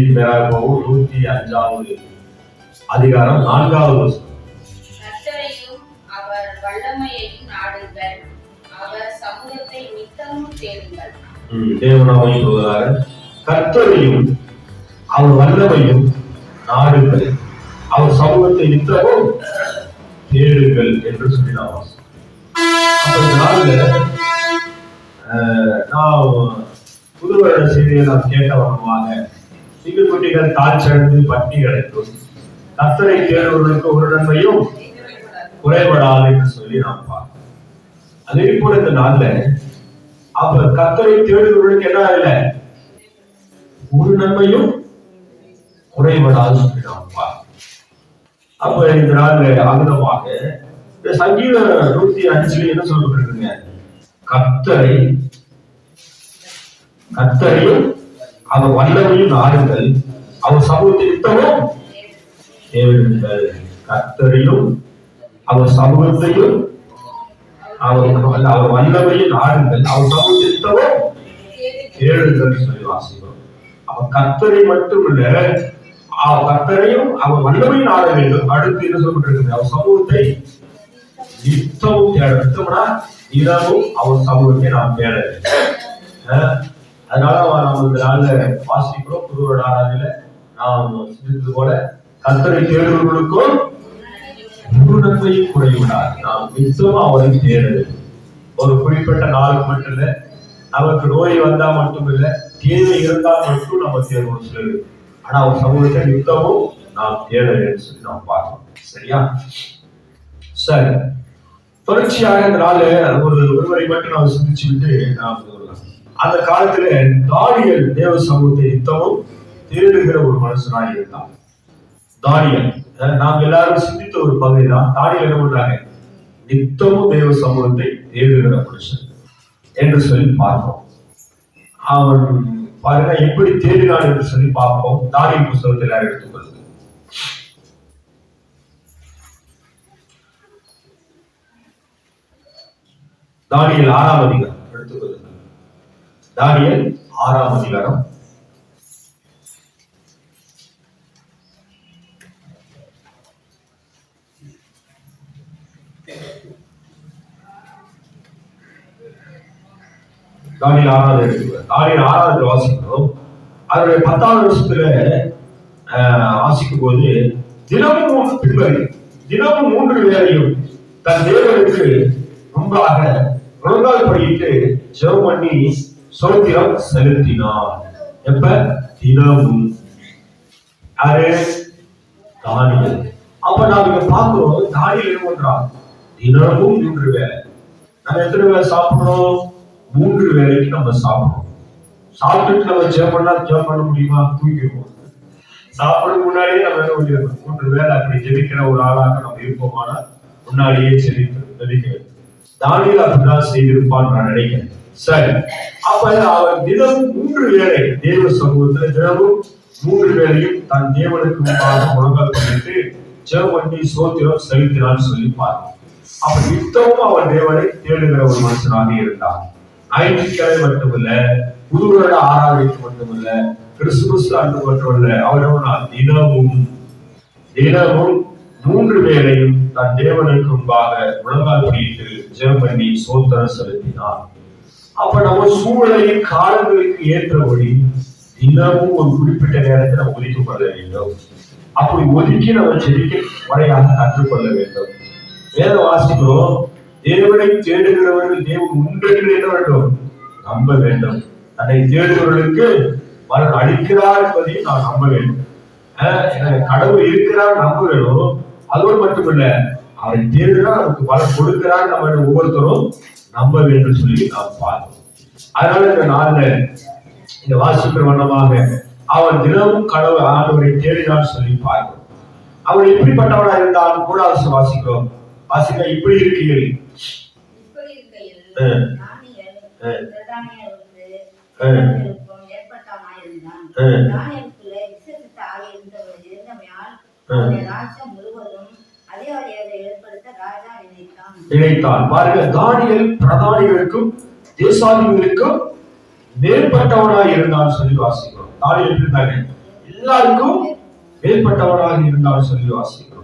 செய்திக்கு நேராக போகும். 105வது அதிகாரம் 4வது வசனம். கர்த்தரையும் அவர் வல்லமையையும் நாடுங்கள், அவர் சமூகத்தை நித்தமும் தேடுங்கள். தேவனாவை சொல்கிறார், கர்த்தரையும் அவர் வல்லமையும் நாடுங்கள், அவர் சமூகத்தை நித்தமும் தேடுங்கள் என்று சொல்லினார். நான் புது வருட செய்தியை நாம் கேட்ட வண்ணமாக சிறு குட்டிகள் தாழ்ச்சடைந்து பட்டி கிடைக்கும், கர்த்தரை தேடுவர்களுக்கு ஒரு நன்மையும் குறைபடாது என்று சொல்லி நாம் பார்க்கிறோம். அதே போல இந்த நாள்ல அப்ப கர்த்தரை தேடுவர்களுக்கு என்ன இல்லை, ஒரு நன்மையும் குறைபடாது சொல்லி நாம் பார்க்கிறோம். அப்ப இந்த நாள்ல அமிதமாக இந்த சங்கீத 105 என்ன சொல்லப்பட்டிருக்குங்க, கர்த்தரையும் அவர் வல்லமையும் நாடுங்கள், அவர் சமூகத்தை நித்தமும் தேடுங்கள். கர்த்தரையும் அவர் சமூகத்தையும் அவர் வல்லமையும் நாடுங்கள், அவர் சமூகத்தை நித்தமும் தேடுங்கள் சொல்லி வாசிக்கிறோம். அப்ப கர்த்தரை மட்டும் இல்ல, கர்த்தரையும் அவர் வல்லமையும் நாட வேண்டும். அடுத்து என்ன சொல்லப்பட்டிருக்கு, அவர் சமூகத்தை நித்தமும் தேட. நித்தம்னா இரவும் அவர் சமூகத்தை நாம் தேட. அதனால நம்ம இந்த நாள்ல வாசிக்கிறோம். புதுவருட ஆராதனையில நாம் சிந்தித்தது போல கர்த்தரை தேடுவர்களுக்கும் ஒரு நன்மையும் குறைவிடாது. நாம் நிச்சயமா அவரை தேடு. ஒரு குறிப்பிட்ட நாளுக்கு மட்டும் இல்ல, நமக்கு நோய் வந்தா மட்டும் இல்ல, தேவை இருந்தால் மட்டும் நம்ம தேடுவோம் சொல்லு. ஆனா அவர் சமூகத்தை நித்தமும் நாம் தேடலன்னு சொல்லி நாம் பார்க்கணும். சரியா? சரி, தொடர்ச்சியாக இந்த நாள் ஒருவரை மட்டும் நாம் சிந்திச்சு விட்டு நாம் அந்த காலத்துல தானியேல் தேவ சமூகத்தை நித்தமும் தேடுகிற ஒரு மனுஷனாக இருந்தான். தானியேல் நாம் எல்லாரும் சிந்தித்த ஒரு பகுதி தான். தானியேல் என்ன பண்றாங்க, நித்தமும் தேவ சமூகத்தை தேடுகிற மனுஷன் என்று சொல்லி பார்ப்போம். அவன் பாருங்க எப்படி தேடினான் என்று சொல்லி பார்ப்போம். தானியேல் புத்தகத்தில் எடுத்துக்கொள்ளுங்க. தானியேல் 6ஆம் அதிகாரம் எடுத்துக்கொள்ளுங்க. தானியேல் 6ஆம் அதிகாரம் 6வது வாசிக்கிறோம். அவருடைய 10வது வருஷத்துல வாசிக்கும் போது தினமும் 3 வேளையும் தன் தேவனுக்கு முன்பாக முழங்கால் படியிட்டு ஜெபம் பண்ணி ஸ்தோத்திரம் செலுத்தினார். எப்ப? தினமும். யாரு? தானியேல். அப்ப நாம இங்க பார்க்கிறோம், தானியேல் என்ன பண்றான், தினமும் 3 வேளை. நம்ம எத்தனை வேளை சாப்பிடுறோம்? 3 வேளைக்கு நம்ம சாப்பிடுறோம். சாப்பிட்டுட்டு நம்ம ஜெபம் பண்ண முடியுமா? தூக்கிடுவோம். சாப்பிடும் முன்னாடியே நம்ம என்ன பண்ணிடுறோம், 3 வேளை அப்படி ஜெபிக்கிற ஒரு ஆளாக நம்ம இருப்போமானா முன்னாடியே ஜெபிக்க. தானியேல் அப்படிதான் செய்திருப்பான்னு நான் நினைக்கிறேன். சரி, அப்ப அவர் தினமும் 3 வேளை தேவ சமூகத்துல தினமும் 3 வேளையும் தன் தேவனுக்கு முன்பாக முழங்கால் பண்ணிட்டு ஜெபம் பண்ணி ஸ்தோத்திரம் செலுத்தினான்னு சொல்லி பார்ப்போம். அப்ப நித்தமும் அவர் தேவனை தேடுகிற ஒரு மனுஷனாக இருந்தார். ஞாயிற்றுக்கிழமை மட்டுமல்ல, புது வருட ஆராதனைக்கு மட்டுமல்ல, கிறிஸ்துமஸ் அன்று மட்டுமல்ல, அவர் தினமும் 3 வேளையும் தன் தேவனுக்கு முன்பாக முழங்கால் பண்ணிட்டு ஜெபம் பண்ணி ஸ்தோத்திரம் செலுத்தினார். அப்ப நம்ம சூழலை காலங்களுக்கு ஏற்றபடி தினமும் ஒரு குறிப்பிட்ட நேரத்தை நம்ம ஒதுக்கிக் கொள்ள வேண்டும். அப்படி ஒதுக்கி நம்ம ஜெபிக்க முறையாக கற்றுக்கொள்ள வேண்டும். வேத வாசிக்கிறோம், தேவனை தேடுகிறவர்கள் தேவன் உண்டென்று என்ன வேண்டும், நம்ப வேண்டும். தன்னை தேடுகிறவர்களுக்கு பலன் அளிக்கிறார் என்பதையும் நான் நம்ப வேண்டும். கடவுள் இருக்கிறார் நம்ப வேணும். அதோடு மட்டுமல்ல, அவரை தேடுகிறார், அவருக்கு பலன் கொடுக்கிறார் நம்ம ஒவ்வொருத்தரும் நம்ப வேண்டும் சொல்லி நாம் பார்த்தோம். அதனால இந்த நாள்ல இந்த வாசிக்கிற வண்ணமாக அவன் தினமும் கடவுள் ஆண்டவரை தேடினான்னு சொல்லி பார்க்கிறோம். அவன் எப்படிப்பட்டவனா இருந்தாலும் கூட வாசிக்கிறோம். இப்படி இருக்கையில் நினைத்தான். பாருங்க, தானியேல் பிரதானிகளுக்கும் தேசாதிபதிகளுக்கும் மேற்பட்டவனாய் இருந்தான்னு சொல்லி வாசிக்கிறோம். தானியேல் இருந்தாங்க, எல்லாருக்கும் மேற்பட்டவராக இருந்தால் சொல்லி வாசிக்கிறோம்.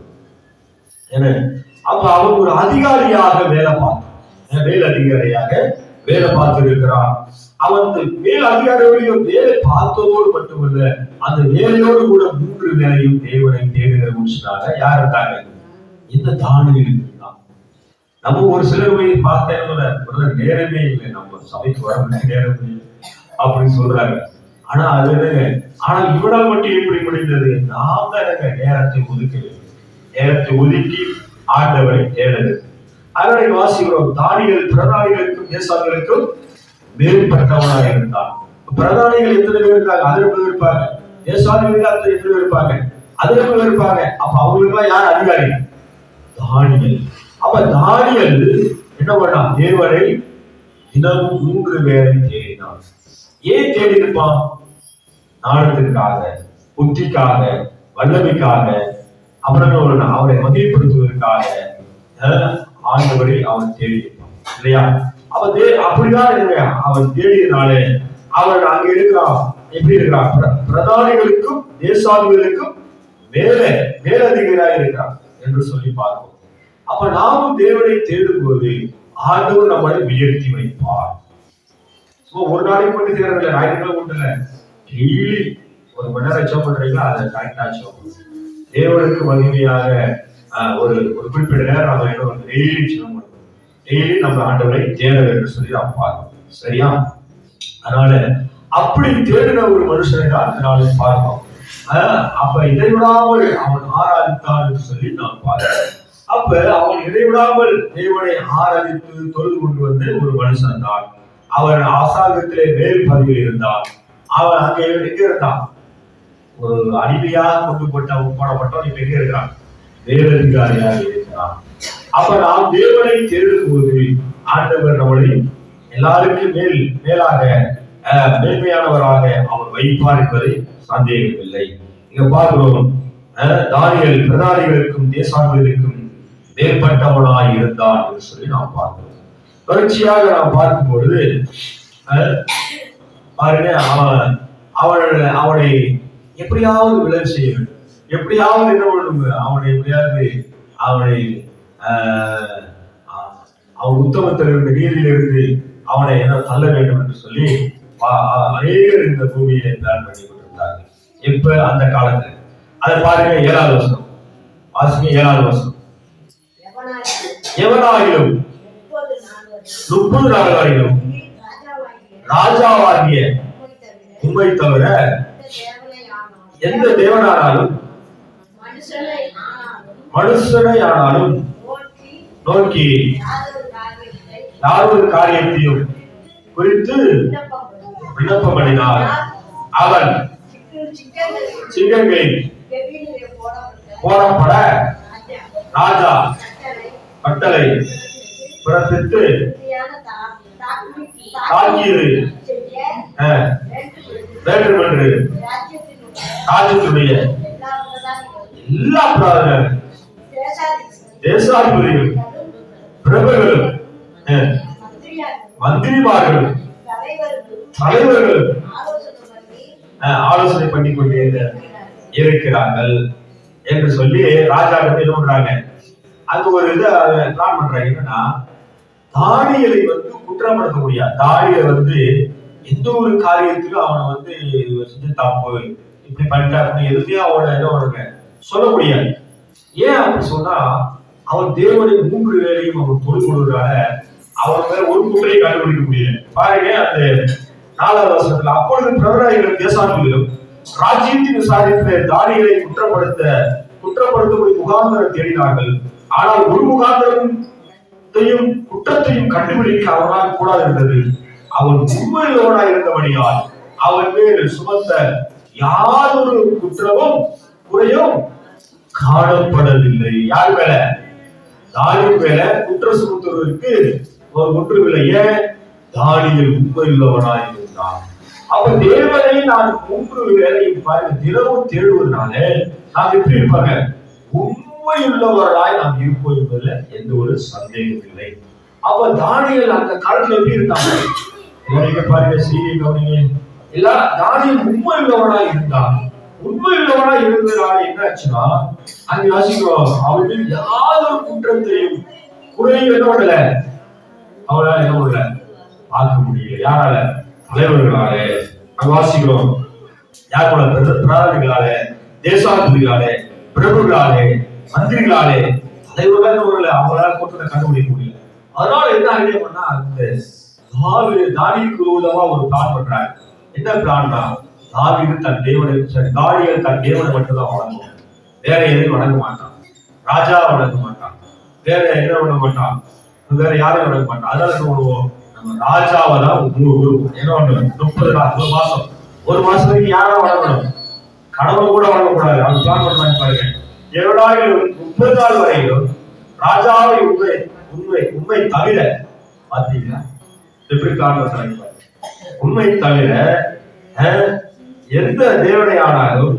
அப்ப அவர் ஒரு அதிகாரியாக வேலை பார்த்தான், மேல் அதிகாரியாக வேலை பார்த்து இருக்கிறான். அவன் மேல் அதிகாரியோட வேலை பார்த்ததோடு மட்டுமல்ல, அந்த வேலையோடு கூட 3 வேலையும் தேவனை தேடுகிற முடிச்சிட்டாங்க. யார் இருந்தாங்க? இந்த தானியேல் இருந்தான். நம்ம ஒரு சிலர் போய் பார்த்தேன், நேரமே இல்லை, நம்ம சபைக்கு வர நேரமே அப்படின்னு சொல்றாங்க. ஆனா அது ஆனா இவனால் மட்டும் எப்படி முடிந்தது? நாம நேரத்தை ஒதுக்கி ஆண்டவரை தேடுது. அதனை வாசிக்கிறோம். தானியேல் பிரதானிகளுக்கும் தேசாதிகளுக்கும் மேற்பட்டவனாக இருந்தான். பிரதானிகள் எத்தனை பேர் இருக்காங்க? 10 பேர் இருப்பாங்க. தேசாதிகள் எத்தனை பேர் இருப்பாங்க? 10 பேர் இருப்பாங்க. அப்ப அவங்களுக்கு யார் அதிகாரி? தானியேல். அப்ப தானியேல் என்ன பண்ணான்? தேவனை தினமும் 3 வேளை தேடினான். ஏன் தேடி இருப்பான்? ஞானத்திற்காக, புத்திக்காக, வல்லமைக்காக, அப்புறம் அவரை மகிழ்ப்படுத்துவதற்காக ஆண்டவரை அவன் தேடி இருப்பான் இல்லையா? அப்படிதான் அவன் தேடியனாலே அவன் அங்க இருக்கிறான். எப்படி இருக்கிறான்? பிரதானிகளுக்கும் தேசாதிகளுக்கும் மேலதிகாரியாக இருக்கிறான் என்று சொல்லி பார்ப்போம். அப்ப நாமும் தேவனை தேடும் போது ஆண்டவர் நம்மளை உயர்த்தி வைப்பார். ஒரு நாளைக்கு மட்டும் தேடுறதில்ல, ஞாயிற்றுக்கிழமை உண்டுல, டெய்லி 1 மணி நேரம் எச்சம் பண்றீங்களா? அதை கரெக்டா தேவனுக்கு மகிமையாக ஒரு குறிப்பிட்ட நேரம் நம்ம என்ன டெய்லி ஜெபம் பண்ணணும். டெய்லி நம்ம ஆண்டவரை தேட என்று சொல்லி நாம் பார்க்கணும். சரியா? அதனால அப்படி தேடின ஒரு மனுஷனை தான் இதனால பார்ப்போம். அப்ப இடைவிடாமல் அவன் ஆராதித்தான் என்று சொல்லி நாம் பார்க்கிறோம். அப்ப அவன் இடைவிடாமல் தேவனை ஆராதித்து தொழுது கொண்டு வந்து ஒரு மனுஷன் தான். அவன் ஆசாங்கத்திலே மேல் பதவியில் இருந்தான். அவன் அங்கே எங்க இருந்தான்? ஒரு அடிமையா கொண்டு போடப்பட்டவன் இப்ப எங்க இருக்கிறான்? மேலதிகாரியாக இருக்கிறான். அப்ப நாம் தேவனை தேடும் போது ஆண்டவர் நம்மளை எல்லாருக்கும் மேலாக மேன்மையானவராக அவர் வைப்பார் என்பதை சந்தேகமில்லை. இங்க பார்க்கிறோம், தானியேல் பிரதானிகளுக்கும் தேசாதிகளுக்கும் மேற்பட்டவனாய் இருந்தான் என்று சொல்லி நாம் பார்க்கிறோம். தொடர்ச்சியாக நாம் பார்க்கும் பொழுது பாருங்க, அவனை எப்படியாவது விளைவு செய்ய வேண்டும், எப்படியாவது என்ன பண்ணுங்க, அவனை எப்படியாவது அவன் உத்தமத்திலிருந்து நீதியிலிருந்து அவனை என்ன தள்ள வேண்டும் என்று சொல்லி அநேகர் இந்த பூமியை பிளான் பண்ணி கொண்டிருந்தார்கள். இப்ப அந்த காலத்துல அதை பாருங்க, 7வது வசனம் வாசிங்க. 7வது வசனம், எவனாயிலும் 30 நாள்களிலும் ராஜாவாகிய உம்மை தவிர எந்த தேவனானாலும் மனுஷனை ஆனாலும் நோக்கி யாரொரு காரியத்தையும் குறித்து விண்ணப்பம் பண்ணினார், அவன் சிங்கங்களில் போடப்பட ராஜா கட்டளை பிறப்பித்து தாக்கியது வேண்டும் என்று ராஜ்யத்துடைய எல்லா தேசாதிபதிகளும் பிரபுகளும் மந்திரிமார்களும் தலைவர்களும் ஆலோசனை பண்ணி கொண்டே இருக்கிறார்கள் என்று சொல்லி ராஜா என்ன பண்றாங்க? அங்க ஒரு இதை பிளான் பண்றாங்க. என்னன்னா, தானியேலை குற்றப்படுத்த முடியாது. தானியேல் எந்த ஒரு காரியத்திலும் அவனை செஞ்சு தப்பு இப்படி பண்ணிட்டாருன்னு எதுவுமே அவனை என்ன சொல்ல முடியாது. ஏன் அப்படி சொன்னா, அவன் தேவனை 3 வேளையும் அவன் தொழில் கொள்வதால அவன் மேல ஒரு குற்றையை கண்டுபிடிக்க முடியல. பாருங்க, அந்த 4வது வசனத்துல, அப்பொழுது பிரதானிகளும் தேசாதிபதிகளும் ராஜ்யத்தின் விசாரித்த தானியேலை குற்றப்படுத்தக்கூடிய முகாந்திரம் தேடினார்கள். ஆனால் ஒரு முகாந்திரத்தையும் குற்றத்தையும் கண்டுபிடிக்க அவனால் கூடாது இருந்தது. அவன் உண்மையுள்ளவனாய் இருந்தபடியால் அவன் மேல் சுமத்த யாரொரு குற்றமும் குறையும் காணப்படவில்லை. யார் மேல? தானியேல் மேல குற்றம் சுமத்துவதற்கு ஒரு குற்றமில்லை. ஏன்? தானியேல் உண்மையுள்ளவனாய் இருந்தான். அப்ப தேவனை நான் 3 வேளையும் பாருங்க தினமும் தேடுவதனால நாம் எப்படி இருப்பாங்க? உண்மையுள்ளவர்களாய் நாம் இருப்போம் என்பதுல எந்த ஒரு சந்தேகம் இல்லை. அப்ப தானியேல் அந்த காலத்துல எப்படி இருந்தாங்க? பாருங்க, செய்தியை கவனிங்க. தானியேல் உண்மையுள்ளவனாய் இருந்தான். உண்மை உள்ளவனா இருந்ததுனால என்ன ஆச்சுன்னா அங்க வாசிக்கிறோம், அவர்கள் யாதொரு குற்றத்தையும் குறையும் என்ன பண்ணல, அவரால் என்ன பண்ணல பார்க்க முடியல. யாரால? தலைவர்களாலே. அங்க வாசிக்கிறோம், யார் போல? பிரதானிகளாலே, தேசாதிபதிகளாலே, பிரபுகளாலே, மந்திரிகளாலே, தலைவர்கள் அவங்களால குற்றத்தை கண்டுபிடிக்க முடியல. அதனால என்ன ஐடியா பண்ணா, அந்த தாவீதுக்கு விரோதமா ஒரு பிளான் பண்றாங்க. என்ன பிளான்னா, தாவீது தன் தேவனை, தானியேல் தன் தேவனை மட்டும்தான் வணங்குவான், வேற எதையும் வணங்க மாட்டான். ராஜா வணங்க மாட்டான், வேற என்ன வணங்க மாட்டான், வேற யாரையும் வணங்க மாட்டான். அதனால என்ன பண்ணுவோம், நம்ம ராஜாவை தான் என்ன பண்ணுவோம், 30 நாள், ஒரு மாசம் வரைக்கும் யாரா வணங்கணும், கடவுளை கூட வணங்கக்கூடாது. அவங்க பிளான் பண்ணாங்க பாருங்க. 7 நாள் 30 நாள் வரையிலும் ராஜாவை உண்மை தவிர, பாத்தீங்களா எப்படி பிளான் பண்றாங்க? உண்மை தவிர எந்த தேவனை ஆனாலும்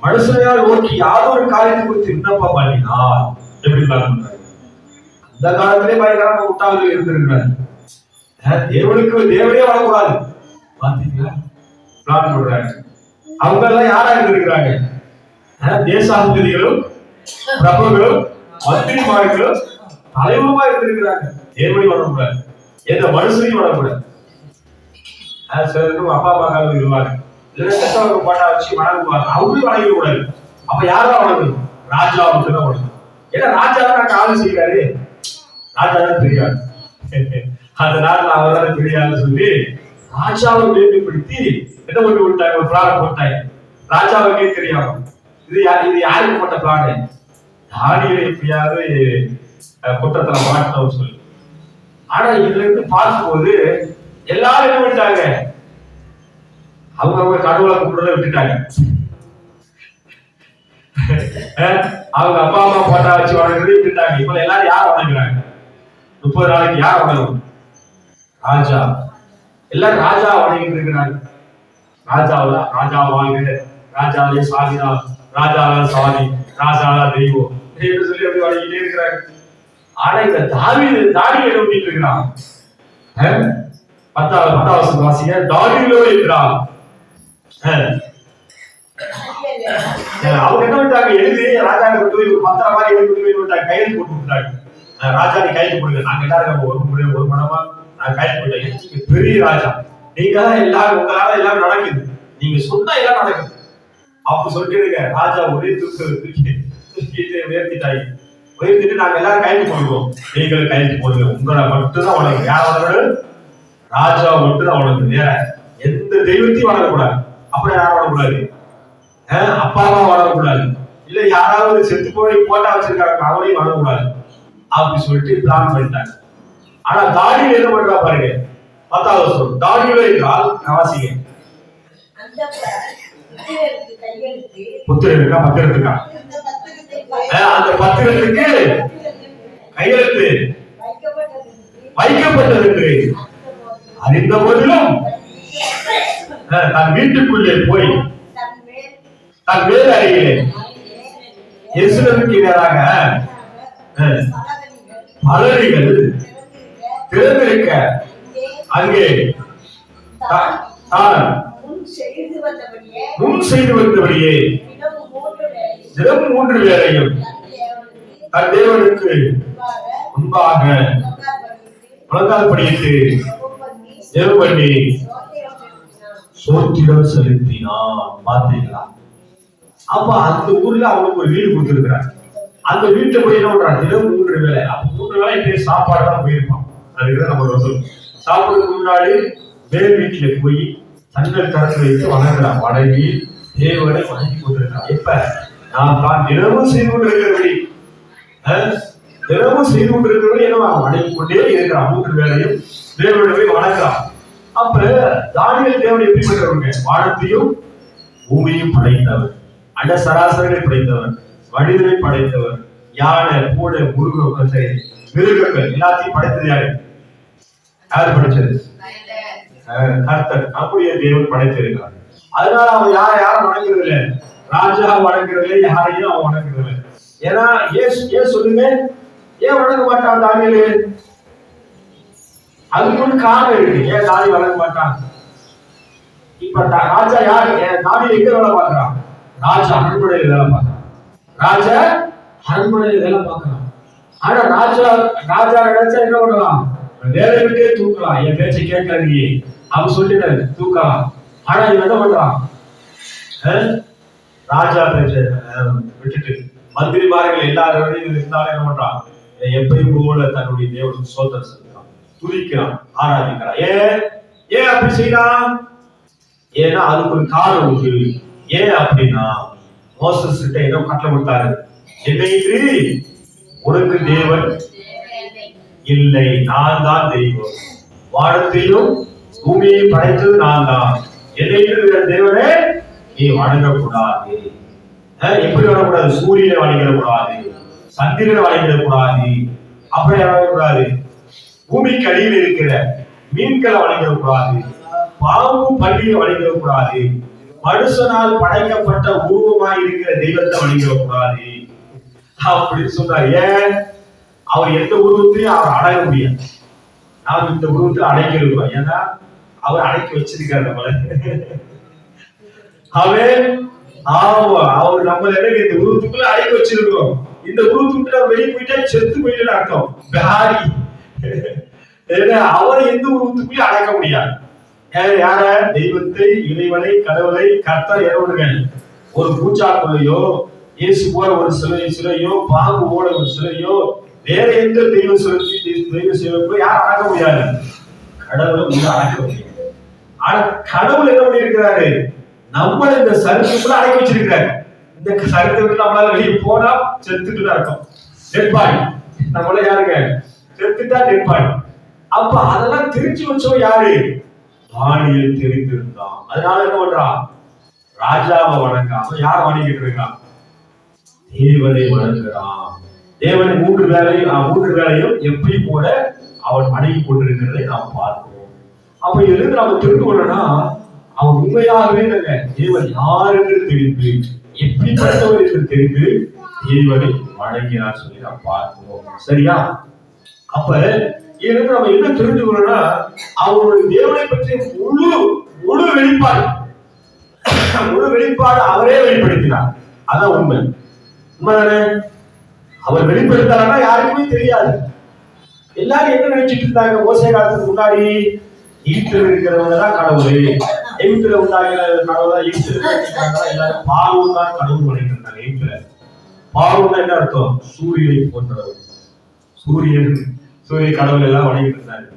மனுஷனையால் நோக்கி யாரொரு காரியத்தை குறித்து விண்ணப்பம் பண்ணினால் எப்படி பிளான் பண்றாங்க? அந்த காலத்திலே பயங்கரமா முட்டாள்கள் இருந்திருக்கிறாங்க. தேவனே வரக்கூடாது, பாத்தீங்களா பிளான் பண்றாங்க. அவங்க எல்லாம் யாரா இருந்திருக்கிறாங்க? தேசாதிபதிகளும் பிரபுகளும் மந்திரிமார்களும் தலைவருமா இருந்திருக்கிறாங்க. தேவனை வரக்கூடாது, எந்த மனுஷனையும் வரக்கூடாது. சிலருக்கும் அப்பா காலம் இருவாங்க, இல்லைன்னா பாட்டா வச்சு வணங்குவாங்க, அவங்களும் வணங்க கூடாது. அப்ப யாரா வணங்கணும்? ராஜாவுக்கு தான் வணங்கணும். ஏன்னா ராஜா தான் ஆளு செய்யறாரு, ராஜா தான் தெரியாது. அந்த நாட்டில் அவர் தான் தெரியாதுன்னு சொல்லி ராஜாவை மேம்படுத்தி என்ன பண்ணி விட்டாங்க, ஒரு பிளான் போட்டாங்க. ராஜாவுக்கே தெரியாம இது யாருக்கு போட்ட பிளானு? தானியேலை எப்படியாவது குற்றத்துல மாட்டோம்னு சொல்லி. ஆனா இதுல இருந்து பார்க்கும்போது எல்லாரும் என்ன பண்ணிட்டாங்க, அவங்க கடவுளை கும்பிடுறத விட்டுட்டாங்க. அவங்க அப்பா அம்மா போட்டா வச்சு வணங்குறதை விட்டுட்டாங்க. இப்ப எல்லாரும் யார் வணங்குறாங்க? 30 நாளைக்கு யார் வணங்கும்? ராஜா. எல்லாரும் ராஜா வணங்கிட்டு இருக்கிறாங்க. ராஜா வாழ்க, ராஜாவே சாதினா, ராஜாவா சாதி, ராஜாவா தெய்வம் என்று சொல்லி அப்படி வணங்கிட்டே இருக்கிறாங்க. ஆனா இந்த தானியேல் எப்படி இருக்கிறான்? 10வது வாசிங்க. தானியேலோடு இருக்கிறான். அவங்க என்ன பண்ணிட்டாங்க, எழுதி ராஜா கொண்டு போய் ஒரு பத்திரம் மாதிரி எழுதி கையெழுத்து போட்டு விட்டாங்க. ராஜா நீ கையெழுத்து போடுங்க, நாங்க எல்லாரும் ஒரு மனமா நான் கையெழுத்து போட்டேன். பெரிய ராஜா, நீங்க தான் எல்லாரும், உங்களால எல்லாம் நடக்குது, நீங்க சொன்னா எல்லாம் நடக்குது அப்படி சொல்லிட்டு ராஜா ஒரே தூக்கிட்டு உயர்த்திட்டாங்க. உயர்த்திட்டு நாங்க எல்லாரும் கையெழுத்து போடுவோம், நீங்களும் கையெழுத்து போடுங்க, உங்களை மட்டும்தான் வணங்கு. யார் வணங்கணும்? ராஜா மட்டும்தான் வணங்கு, வேற எந்த தெய்வத்தையும் வணங்கக்கூடாது. அப்புறம் யாரும் வணங்கக்கூடாது? அப்பா அம்மா வணங்கக்கூடாது, இல்ல யாராவது செத்து போய் போட்டா வச்சிருக்காங்க அவரையும் வணங்கக்கூடாது அப்படி சொல்லிட்டு பிளான் பண்ணிட்டாங்க. ஆனா தானியேல் என்ன பண்றா பாருங்க, 10வது வசனம். தானியேல் என்றால் வாசிங்க. புத்திரம் இருக்கா? பத்திரம் இருக்கா? அந்த பத்திரத்துக்கு கையெழுத்து வைக்கப்பட்டது அறிந்த போதிலும் தன் வீட்டுக்குள்ளே போய் தன் வேறு அறையிலே எருசலேமுக்கு நேராக மலரிகள் திறந்திருக்க அங்கே முன் செய்து வந்தபடியே தினமும் 3 வேளையும் தன் தேவனுக்கு முன்பாக முழங்கால் படியிட்டு ஜெபம் பண்ணி சோத்திரம் செலுத்தினான். பார்த்தீங்களா? அப்ப அந்த ஊர்ல அவனுக்கு ஒரு வீடு கொடுத்திருக்கிறாங்க. அந்த வீட்டுல போய் என்ன பண்றான், தினம் 3 வேளை. அப்ப 3 வேளை இப்படி சாப்பாடு தான் போயிருப்பான். அதுக்கு நம்ம வசூல். சாப்பிடுறதுக்கு முன்னாடி வேறு வீட்டுல போய் தங்கள் கரத்தில் வைத்து வணங்குறான். வணங்கி தேவனை வணங்கி கொண்டிருக்கிறான். இப்ப நான் தான் தினமும் செய்து கொண்டிருக்கிறபடி என்ன வணங்கி கொண்டே இருக்கிறான். 3 வேளையும் தேவனை போய் வணங்குறான். அப்ப தானியேல் தேவனை எப்படி பண்றவங்க? வானத்தையும் பூமியையும் படைத்தவர், அண்ட சராசரிகளை படைத்தவர், மனிதனை படைத்தவர், யானை, பூனை, மிருகங்கள் எல்லாத்தையும் படைத்தது யாரு? யாரு படைச்சது? கர்த்தர். நம்முடைய தேவன் படைத்திருக்கிறார். அதனால அவன் யாரும் வணங்குறது இல்லை, ராஜா வணங்குறது இல்லை, யாரையும் அவன் வணங்குறது இல்லை. ஏன்னா ஏன் சொல்லுங்க, ஏன் வணங்க மாட்டான் தானியேல்? அதுக்கு ஒரு காரணம் இருக்கு, ஏன் தானியேல் வணங்க மாட்டான். இப்ப ராஜா யாரு? தானியேல் எங்க வேலை பார்க்கிறான்? ராஜா அரண்மனையில வேலை பார்க்கறான். ராஜா அரண்மனையில வேலை பார்க்கறான். ஆனா ராஜா நினைச்சா என்ன பண்ணலாம்? வேலை விட்டே தூக்கலாம். என் பேச்சை கேட்கல நீ அவன் சொல்லிட்டாரு, தூக்கலாம். ஆனா இவன் என்ன பண்றான்? ராஜா பேச்சை விட்டுட்டு மந்திரிமார்கள் எல்லாரும் இருந்தாலும் என்ன பண்றான்? எப்பயும் போல தன்னுடைய தேவனுக்கு சோதனை செலுத்துறான், துதிக்கிறான், ஆராதிக்கிறான். ஏன் அப்படி செய்யறான்? ஏன்னா அதுக்கு ஒரு காரணம் உண்டு. ஏன் அப்படின்னா மோசஸ் கிட்ட என்ன கட்டளை கொடுத்தாரு? என்னைக்கு உனக்கு தேவன் இல்லை, நான் தான் தெய்வம், வானத்தையும் பூமியை படைத்தது நான் தான், என்னைக்கு தேவனே நீ வணங்கக்கூடாது. எப்படி வணங்கக்கூடாது? சூரியனை வணங்கிடக்கூடாது, சந்திரனை வணங்கிடக்கூடாது, அப்படி வணங்கக்கூடாது. பூமிக்கு அடியில் இருக்கிற மீன்களை வணங்கிடக்கூடாது, பாம்பு பள்ளியை வணங்கிடக்கூடாது, மனுஷனால் படைக்கப்பட்ட உருவமாய் இருக்கிற தெய்வத்தை வணங்கிடக்கூடாது அப்படின்னு சொன்னார். ஏன்? அவர் எந்த உருவத்தையும் அவர் அடைய முடியாது. நாம் இந்த உருவத்தை அடைக்க இருக்கோம். ஏன்னா அவர் அடைக்க வச்சிருக்காரு நம்மள. அவர் நம்மள இந்த உருவத்துக்குள்ள அடைக்க வச்சிருக்கோம். இந்த உருவத்துக்குள்ள வெளியே போயிட்டா செத்து போயிட்டு அர்த்தம். பிஹாரி அவர் எந்த உருவத்துக்குள்ளே அடக்க முடியாது. யார? தெய்வத்தை, இறைவனை, கடவுளை, கர்த்தர் இறைவன்கள் ஒரு பூச்சாக்குள்ளையோ, இயேசு போல ஒரு சிலையோ, பாம்பு போல ஒரு சிலையோ, வேற எந்த தெய்வ சிலையோ யாரும் அடக்க முடியாது. கடவுளை உள்ள அடக்க முடியாது. ஆனா கடவுள் என்ன பண்ணி இருக்கிறாரு? நம்மள இந்த சருத்துக்குள்ள அடக்கி வச்சிருக்கிறாரு. இந்த சருத்தை விட்டு நம்மளால வெளியே போனா செத்துட்டு அர்த்தம். Dead body. நம்மள யாருங்க? செத்துட்டா டெட் பாடி. அப்ப அதெல்லாம் திருச்சி வச்சோம் யாரு? தானியேல் தெரிந்திருந்தான். அதனால என்ன பண்றான்? ராஜாவை வணங்காம யார் வணங்கிட்டு இருக்கான்? தேவனை வணங்குறான். தேவனை மூன்று வேளையும் எப்படி போல அவன் வணங்கி கொண்டிருக்கிறதை நாம் பார்க்கிறோம். அப்ப இதிலிருந்து நாம தெரிந்து கொள்ளனா, அவன் உண்மையாகவே தேவன் யார் என்று தெரிந்து, எப்படிப்பட்டவர் என்று தெரிந்து தேவனை வணங்கினார் சொல்லி நாம் பார்க்கிறோம். சரியா? அப்ப இதிலிருந்து நம்ம என்ன தெரிஞ்சுக்கணும்னா, அவருடைய தேவனை பற்றி முழு வெளிப்பாடு அவரே வெளிப்படுத்தினார். அதான் உண்மைதானே? அவர் வெளிப்படுத்தாருன்னா யாருக்குமே தெரியாது. எல்லாரும் என்ன நினைச்சிட்டு இருந்தாங்க? மோசே காலத்துக்கு முன்னாடி ஈட்டில் இருக்கிறவங்க தான் கடவுள், எகிப்துல உண்டாகிற கடவுள், ஈட்டில் எல்லாரும் பார்வன் தான் கடவுள் வணங்கிட்டு இருந்தாங்க. எகிப்துல பார்வன் என்ன அர்த்தம்? சூரியனை போன்றவர். சூரிய கடவுள் எல்லாம் வணங்கிட்டு இருந்தாங்க.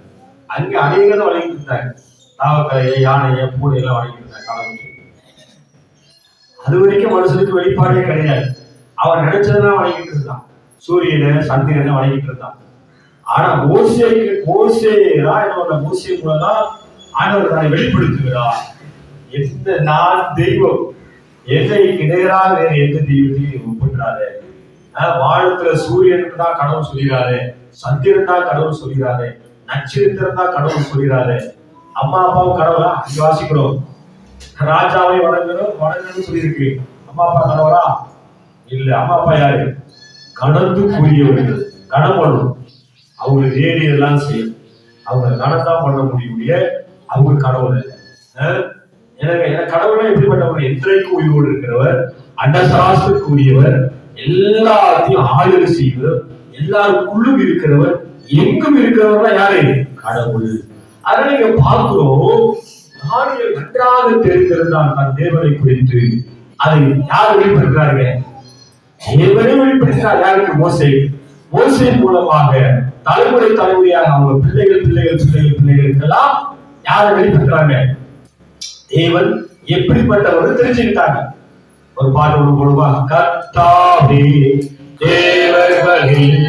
அங்க அநேகம் வணங்கிட்டு இருந்தாங்க. தாவக்கலையை, யானையை, பூனை எல்லாம் வணங்கிட்டு இருந்தாங்க கடவுள். அது வரைக்கும் மனுஷனுக்கு வெளிப்பாடே கிடையாது. அவன் நினைச்சதெல்லாம் வணங்கிட்டு இருந்தான். சூரியனை, சந்திரனை வணங்கிட்டு இருந்தான். ஆனா மோசே மூலம்தான் ஆண்டவர் தன்னை வெளிப்படுத்துகிறார். எந்த நான் தெய்வம், என்னைக்கு நேராக வேற எந்த தெய்வத்தையும் ஒப்பிடுறாரு. வானத்துல சூரியனுக்கு தான் கடவுள் சொல்லிடுறாரு, சந்திரன் தான் கடவுள் சொல்லிடுறாரு, நட்சத்திரம் தான் கடவுள் சொல்லிடுறாரு. அம்மா அப்பாவும் கடவுளா? இங்க வாசிக்கிறோம். ராஜாவை வணங்கணும்னு சொல்லியிருக்கு. அம்மா அப்பா கடவுளா? இல்ல. அம்மா அப்பா யாரு? கணத்துக்குரியவர்கள். கணம் பண்ணணும். அவங்களுக்கு ஏறியெல்லாம் செய்யும். அவங்க கணத்தான் பண்ண முடியும். அவங்க கடவுள் இல்லை. எனக்கு கடவுளை எப்படிப்பட்டவர்? இன்றைக்கு உயிரோடு இருக்கிறவர், அண்டசராசத்துக்கு உரியவர், எல்லாத்தையும் ஆளுகை செய்வர், எல்லாருக்குள்ளும் இருக்கிறவர், எங்கும் இருக்கிறவர் யாரு? கடவுள். அதனால நீங்க பார்க்கிறோம், தானியேல் நன்றாக தெரிந்திருந்தான் தன் தேவனை குறித்து. அதை யார் வெளிப்படுத்துறாங்க? தேவனை வெளிப்படுத்தினார். யாருக்கு? மோசே மூலமாக தலைமுறையாக அவங்க பிள்ளைகளுக்கெல்லாம் யாரை வெளிப்படுத்துறாங்க? தேவன் எப்படிப்பட்டவர் தெரிஞ்சுக்கிட்டாங்க. ஒரு பாட்டு ஒண்ணு போடுவா. கர்த்தாவே தேவர்களில்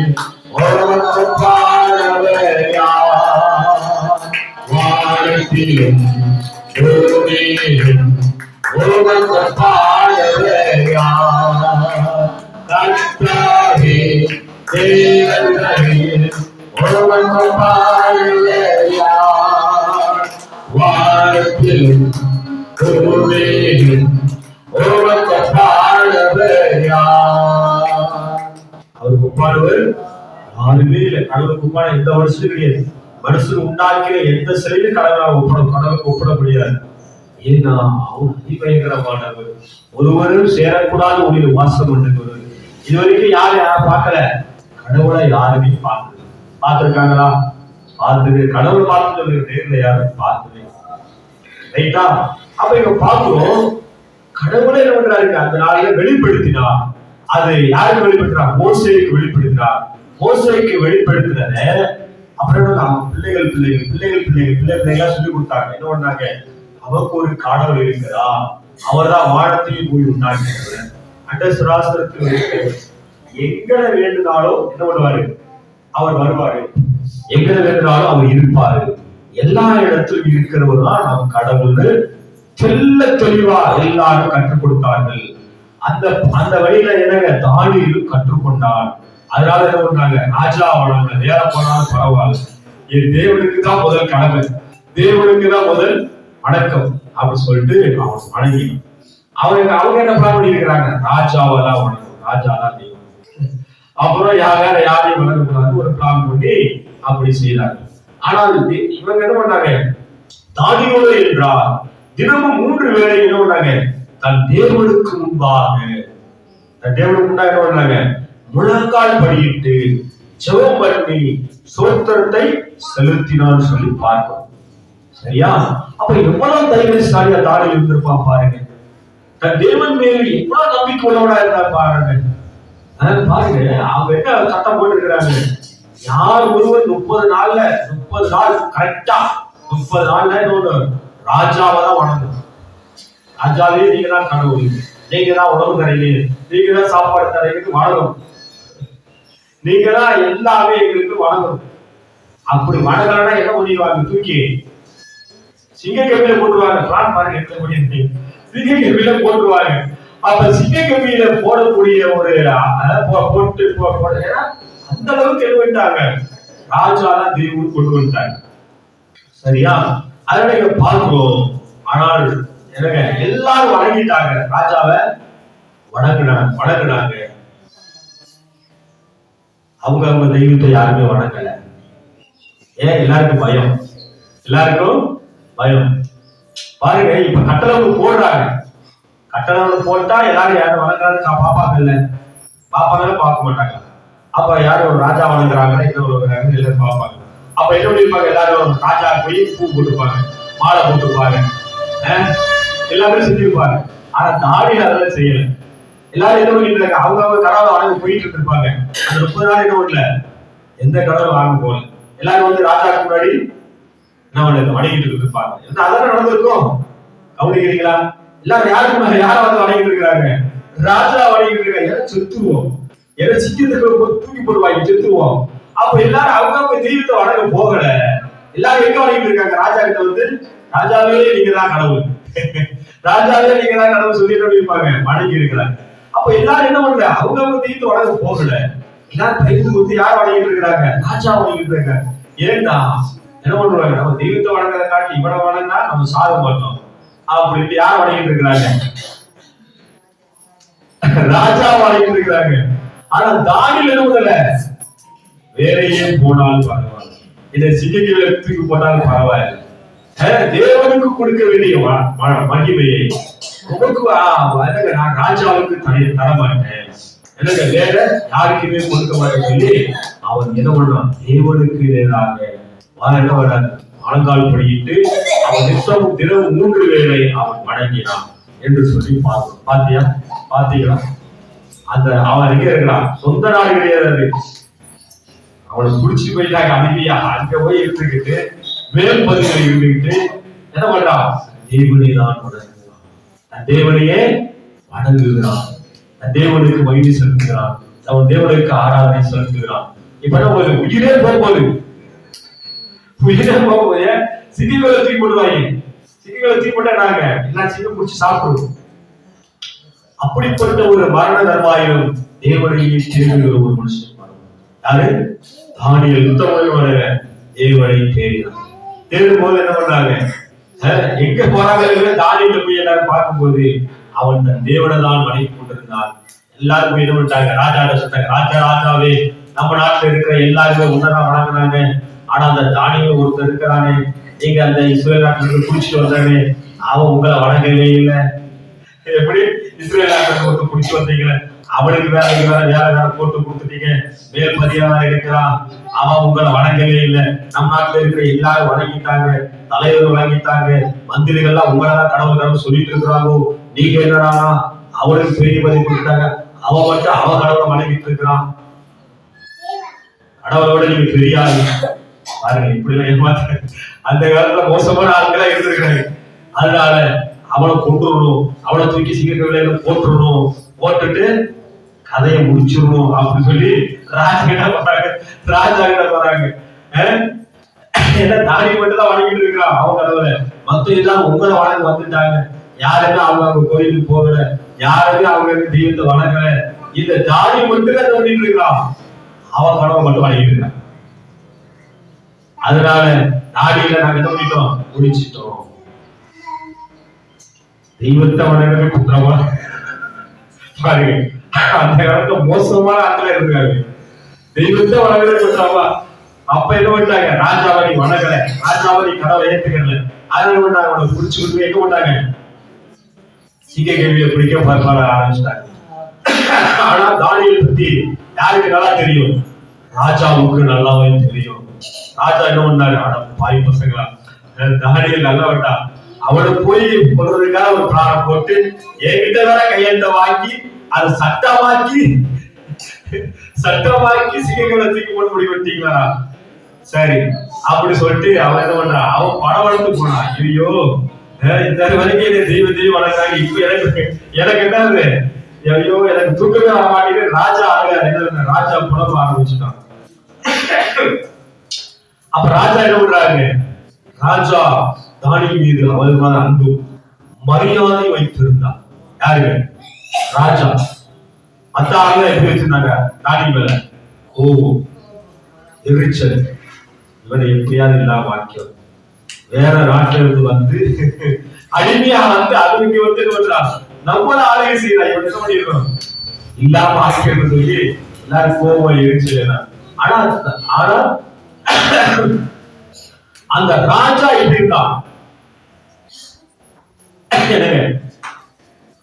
ஒருவரானவர் யார்? வானத்திலும் பூமியிலும் ஒருவரானவர் யார்? கர்த்தாவே தேவர்களில் ஒருவரானவர் யார்? வானத்திலும் பூமியிலும் அவருக்கு ஒப்பானவர் யாருமே இல்லை. கடவுளுக்கு ஒப்பான எந்த வருஷம் கிடையாது. மனுஷன் உண்டாக்கிற எந்த சிலையும் கடவுளுக்கு ஒப்பிட முடியாது. ஏன்னா அவர் அதிபயங்கரமானவர், ஒருவரும் சேரக்கூடாத ஒளியில் வாசம் பண்ணுகிறவர். இது வரைக்கும் யாரும் பார்க்கல, கடவுளை யாருமே பார்த்திருக்காங்களா? பார்த்து கடவுள் பார்த்து நேர்ல யாரும் பார்த்தது ரைட்டா? அப்ப இங்க பார்க்கிறோம், கடவுளை என்ன பண்றாரு? அந்த நாளில வெளிப்படுத்தினார். அது யாருக்கு வெளிப்படுத்தினார்? மோசேக்கு வெளிப்படுத்தினார். மோசேக்கு வெளிப்படுத்தினத அப்புறம் அவங்க பிள்ளைகள் பிள்ளைகள் பிள்ளைகள் பிள்ளைகள் பிள்ளை பிள்ளைகளா சொல்லி கொடுத்தாங்க. என்ன பண்ணாங்க? அவருக்கு ஒரு கடவுள் இருக்கிறா, அவர் தான் வானத்தையும் போய் உண்டாக்கினவர், அண்டசராசரத்தில் இருக்கிறவர், எங்களை வேண்டுனாலும் என்ன பண்ணுவாரு? அவர் வருவாரு. எங்களை வேண்டுனாலும் அவர் இருப்பாரு. எல்லா இடத்திலும் இருக்கிறவர் தான் நம்ம கடவுள். தெல்ல தெளிவா எல்லாரும் கற்றுக் கொடுத்தார்கள். அந்த அந்த வழியில என்னங்க தானியேலும் கற்றுக்கொண்டார். அதனால என்ன பண்ணாங்க? ராஜா ஆனாங்க. நேரம் போனாலும் பரவாயில்ல, என் தேவனுக்கு தான் முதல் கடமை, தேவனுக்கு தான் முதல் வணக்கம் அப்படின்னு சொல்லிட்டு அவன் வணங்கினான். அவங்க என்ன பிளான் பண்ணி இருக்கிறாங்க? ராஜாவெல்லாம் வணக்கம், ராஜாதான் தெய்வம். அப்புறம் யாரையும் வணங்கக்கூடாது ஒரு பிளான் பண்ணி அப்படி செய்யறாங்க. ஆனால் இவங்க என்ன பண்ணாங்க? தானியேல் என்றார் தினமும் 3 வேளை என்ன பண்ணாங்க? தன் தேவனுக்கு முன்பாக என்ன பண்ணாங்க? முழங்கால் படியிட்டு ஜெபம் பண்ணி சோத்திரத்தை செலுத்தினான்னு சொல்லி பார்க்கிறோம். சரியா? அப்ப எவ்வளவு தைரியசாலியா தானியேல் இருந்திருப்பான் பாருங்க. தன் தேவன் மேல் எவ்வளவு நம்பிக்கை உள்ளவனா இருந்தா பாருங்க. பாருங்க, அவங்க என்ன சட்டம் போட்டு இருக்கிறாங்க? யார் ஒருவர் 30 நாள் கரெக்டா 30 நாள்ல ராஜாவை தான் வணங்கும். ராஜாவே நீங்க தான் கடவுள், நீங்க தான் உணவு தரீங்க, நீங்க தான் சாப்பாடு தரீங்க, வணங்கும், நீங்க தான் எல்லாமே எங்களுக்கு வணங்கும். அப்படி வணங்கலன்னா என்ன பண்ணிடுவாங்க? தூக்கி சிங்கக்கம்பியில போட்டுருவாங்க. பிளான் பாருங்க, சிங்கக்கம்பியில போட்டுருவாங்க. அப்ப சிங்கக்கம்பியில போடக்கூடிய ஒரு போட்டு அந்த அளவுக்கு எழுதிட்டாங்க. ராஜா தான் தெய்வம் கொண்டு வந்துட்டாங்க. சரியா? அதனால இங்க பார்க்கிறோம். ஆனால் என்னங்க, எல்லாரும் வணங்கிட்டாங்க, ராஜாவை வணங்கினாங்க. அவங்க தெய்வத்தை யாருமே வணங்கல. ஏன்? எல்லாருக்கும் பயம், எல்லாருக்கும் பயம். பாருங்க, இப்ப கட்டளை போடுறாங்க. கட்டளை போட்டா எல்லாரும் யாரும் வணங்குறாங்க பாப்பாங்க இல்ல, பாப்பாங்களும் பார்க்க மாட்டாங்க. அப்ப யாரும் ஒரு ராஜா வணங்குறாங்க, இன்னொரு எல்லாரும் பார்ப்பாங்க. அப்ப என்ன பண்ணிருப்பாங்க? எல்லாரும் ராஜா போய் பூ போட்டுப்பாங்க, மாலை போட்டுப்பாங்க, எல்லாமே செஞ்சிருப்பாங்க. ஆனா தானியேல் அதெல்லாம் செய்யல. எல்லாரும் என்ன பண்ணிட்டு இருக்காங்க? அவங்க கடவுளை வணங்க போயிட்டு இருந்திருப்பாங்க. அந்த 30 நாள் என்ன பண்ணல, எந்த கடவுள் வாங்க போல. எல்லாரும் ராஜாக்கு முன்னாடி என்ன வணங்கிட்டு இருந்திருப்பாங்க. அதான நடந்திருக்கும். கவனிக்கிறீங்களா? எல்லாரும் யாருக்கு யார வணங்கிட்டு இருக்கிறாங்க? ராஜா வணங்கிட்டு இருக்காங்க. எதை செத்துருவோம், எதை சிக்கத்துக்கு தூக்கி போடுவாங்க, செத்துருவோம். அப்ப எல்லாரும் அவங்க தெய்வத்தை வணங்க போகல. எல்லாரும் எங்க வணங்கிட்டு இருக்காங்க? ராஜா கிட்ட ராஜாவே நீங்க தான் கடவுள், ராஜாவே நீங்க தான் கடவுள் சொல்லி இருப்பாங்க, வணங்கி இருக்கிறாங்க. அப்ப எல்லாரும் என்ன பண்ற? அவங்க தெய்வத்தை வணங்க போகல. எல்லாரும் கைது யார் வணங்கிட்டு இருக்கிறாங்க? ராஜா வணங்கிட்டு இருக்காங்க. ஏன்னா என்ன பண்ணுவாங்க? நம்ம தெய்வத்தை வணங்குறத காட்டி இவனை வணங்கினா நம்ம சாக மாட்டோம் அப்படின்ட்டு யார் வணங்கிட்டு இருக்கிறாங்க? ராஜா வணங்கிட்டு இருக்கிறாங்க. ஆனா தானியேல் என்ன பண்ணல? வேறையே போனாலும் பரவாயில்ல, இதை சிங்கக்கம்பியில தூக்கி போட்டாலும் பரவாயில்ல, தேவனுக்கு கொடுக்க வேண்டிய மகிமையை உங்களுக்கு நான் ராஜாவுக்கு தர மாட்டேன், எனக்கு வேற யாருக்குமே கொடுக்க மாட்டேன்னு சொல்லி அவன் என்ன பண்றான்? தேவனுக்கு எதிராக என்ன வராது, முழங்கால் படியிட்டு அவன் தினமும் 3 வேளை அவன் வணங்கினான் என்று சொல்லி பார்த்தோம். பாத்தீங்களா? அந்த அவன் எங்க இருக்கிறான்? சொந்த நாடு கிடையாது. அவனை குடிச்சு போயிட்டாங்க அமைதியா. அங்க போய் இருந்துகிட்டு மேல் பகுதியில் இருந்துகிட்டு என்ன பண்றான்? தேவனை தான் வணங்குகிறான், தன் தேவனையே வணங்குகிறான், தன் தேவனுக்கு மகிழ்ச்சி செலுத்துகிறான், அவன் தேவனுக்கு ஆராதனை செலுத்துகிறான். இப்ப நம்ம உயிரே போகும்போது சிங்கிகளை தூக்கி போடுவாங்க. சிங்கிகளை தூக்கி போட்டா நாங்க எல்லாம் சிங்கம் குடிச்சு சாப்பிடுவோம். அப்படிப்பட்ட ஒரு மரண தர்மாயிலும் தேவனையே தேடுகிற ஒரு மனுஷன் யாரு? தானியேல் உத்தமமான தேவனை தேடினான். தேடும் போது என்ன பண்ணாங்க? எங்க போறாங்க? தானியேல் போய் எல்லாரும் பார்க்கும்போது அவன் தன் தேவனை தான் வணங்கி கொண்டிருந்தான். எல்லாரும் போய் என்ன பண்ணிட்டாங்க? ராஜாட்ட சொன்னாங்க, ராஜாவே நம்ம நாட்டுல இருக்கிற எல்லாருமே உன்னதான் வணங்கினாங்க, ஆனா அந்த தானியம் ஒருத்தர் இருக்கிறானே, நீங்க அந்த இஸ்ரேல் நாட்டுக்கு குடிச்சிட்டு வந்தானே, அவன் உங்களை வணங்கவே இல்லை. எப்படி இஸ்ரேல் நாட்டுக்கு ஒருத்தர் குடிச்சு வந்தீங்களே, அவனுக்கு வேற போட்டு கொடுத்துட்டீங்க, மேல் பதியாளர் இருக்கிறான், அவன் உங்களை வணங்கவே இல்லை. நம்ம நாட்டுல இருக்கிற எல்லாரும் வணங்கிட்டாங்க, தலைவர் வணங்கிட்டாங்க, மந்திரிகள்லாம் உங்களெல்லாம் கடவுள் சொல்லிட்டு இருக்கிறாங்க. நீங்க என்னடா அவனுக்கு பெரிய பதிவு கொடுத்தாங்க, அவன் மட்டும் அவன் கடவுளை வணங்கிட்டு இருக்கிறான். கடவுளோட நீங்க பெரியாரு பாருங்க, இப்படி எல்லாம் ஏமாத்த அந்த காலத்துல மோசமான ஆட்களா இருந்திருக்காங்க. அதனால அவனை கொண்டுடணும், அவனை தூக்கி சிங்கக்கவில போட்டுடணும், போட்டுட்டு கதையை முடிச்சிடணும் அப்படின்னு சொல்லி ராஜா கிட்ட போறாங்க. ஏன்னா தாடி மட்டும் தான் வணங்கிட்டு இருக்கிறான் அவங்க கடவுளை, மத்த எல்லாம் உங்களை வணங்க வந்துட்டாங்க. யாருமே அவங்க கோயிலுக்கு போகல, யாருமே அவங்க தெய்வத்தை வணங்கல, இந்த தாடி மட்டும் தான் தோண்டிட்டு இருக்கிறான், அவன் கடவுளை மட்டும் வணங்கிட்டு இருக்கான். அதனால தாடியில நாங்க தோண்டிட்டோம், முடிச்சிட்டோம். தெய்வத்தை வணங்கவே குற்றமா பாருங்க. அந்த காலத்துல மோசமான ஆட்கள இருக்காங்க, தெய்வத்தை வணங்கவே குற்றமா. அப்ப என்ன பண்ணிட்டாங்க, ராஜாவதி வணங்கல, ராஜாவதி கடவுளை ஏத்துக்கல, அதனால பண்ணாங்க, அவனை புடிச்சு விட்டு எங்க போட்டாங்க, சிங்க கேள்வியை பிடிக்க பரவாயில்ல ஆரம்பிச்சிட்டாங்க. ஆனா தானியேல் பத்தி யாருக்கு நல்லா தெரியும், ராஜாவுக்கு நல்லாவே தெரியும். ராஜா என்ன பண்ணாரு, ஆனா பாய் பசங்களா, தானியேல் நல்லா விட்டா, அவனை போய் கொள்றதுக்காக ஒரு பிளான் போட்டு என்கிட்ட வேற கையெழுத்த வாங்கி அதை சட்டமாக்கி சிங்கங்களை தூக்கி போட்டு முடி விட்டீங்களா, சரி அப்படி சொல்லிட்டு அவன் என்ன பண்றான், அவன் படம் வளர்த்து போனான். ஐயோ இந்த வரைக்கும் தெய்வத்தையும் வளர்க்காங்க, இப்ப எனக்கு என்னது, ஐயோ எனக்கு தூக்கமே வர மாட்டேங்குது. ராஜா என்ன ராஜா புலம்ப ஆரம்பிச்சுட்டான். அப்ப ராஜா என்ன பண்றாங்க, ராஜா தானியேல் மீது அவருமான அன்பு மரியாதை வைத்திருந்தார். யாருங்க, ராஜா. மத்த ஆளுங்க எப்படி வச்சிருந்தாங்க, தானியேல் மேல கோபம், எரிச்சல், இவனை எப்படியாவது இல்லாம வாக்கியம், வேற நாட்டில இருந்து வந்து அடிமையா வந்து அதுக்கு வந்து நம்மள ஆளுகை செய்யலாம், இவன் என்ன பண்ணிருக்கோம் இல்லாம ஆக்கியம் சொல்லி எல்லாரும் கோபம் எரிச்சல். ஆனா ஆனா அந்த ராஜா எப்படி இருந்தான்,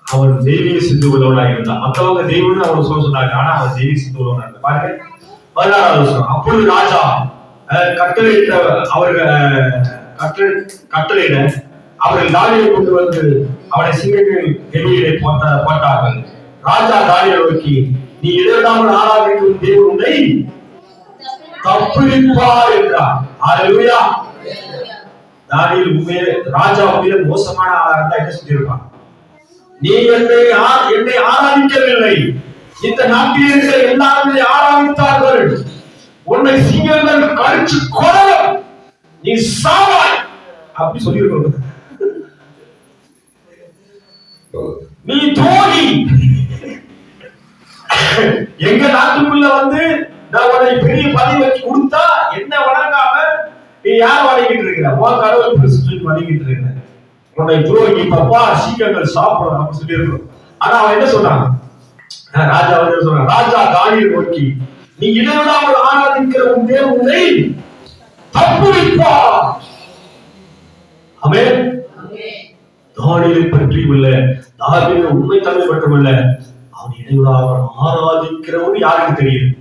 அவன் தெய்வீக சிந்து உள்ளவனா இருந்தான். மற்றவங்க தெய்வம்னு அவன் சொல்ல சொன்னாங்க, ஆனா அவன் தெய்வீக சிந்து உள்ளவனா இருந்தான். பாருங்க 16வது வருஷம். அப்பொழுது ராஜா கட்டளையிட்ட கட்டளையிட அவர்கள் தானியேலை கொண்டு வந்து அவனை சிங்கங்கள் கெபியிலே போட்டார்கள். ராஜா தானியேலை நோக்கி, நீ இடைவிடாமல் ஆராதிக்கும் தேவன் உன்னை தப்புவிப்பார் என்றார். அல்லேலூயா. தானியேல் உண்மையிலே ராஜா உண்மையிலே மோசமான ஆளா இருந்தா என்ன சொல்லியிருப்பான், நீ என்னை ஆராதிக்கவில்லை, இந்த நாட்டில் இருக்கிற எல்லாருமே ஆராதித்தார்கள், உன்னை சிங்கங்கள் கடிச்சு கொடலும், நீ சாவாய் அப்படி சொல்லியிருக்கணும். நீ தோழி எங்க நாட்டுக்குள்ள வந்து நான் உன்னை பெரிய பதவி வச்சு கொடுத்தா என்ன வணங்காம நீ யார் வணங்கிட்டு இருக்கிற, உன் கடவுள் பிரசிடென்ட் வணங்கிட்டு இருக்கிற, உன்னை துரோகி தப்பா சீக்கிரங்கள் சாப்பிடணும் அப்படின்னு சொல்லி இருக்கணும். ஆனா அவன் என்ன சொன்னான், ராஜா வந்து சொன்னான், ராஜா தானியேலை நோக்கி, நீ இடைவிடாமல் ஆராதிக்கிற உன் தேவன் உன்னை தப்புவிப்பார். ஆமென். தானியேலை பற்றி உள்ள தாவீது உண்மை தன்மை மட்டுமல்ல, அவன் இடைவிடாமல் ஆராதிக்கிறவன் யாருக்கு தெரியும்,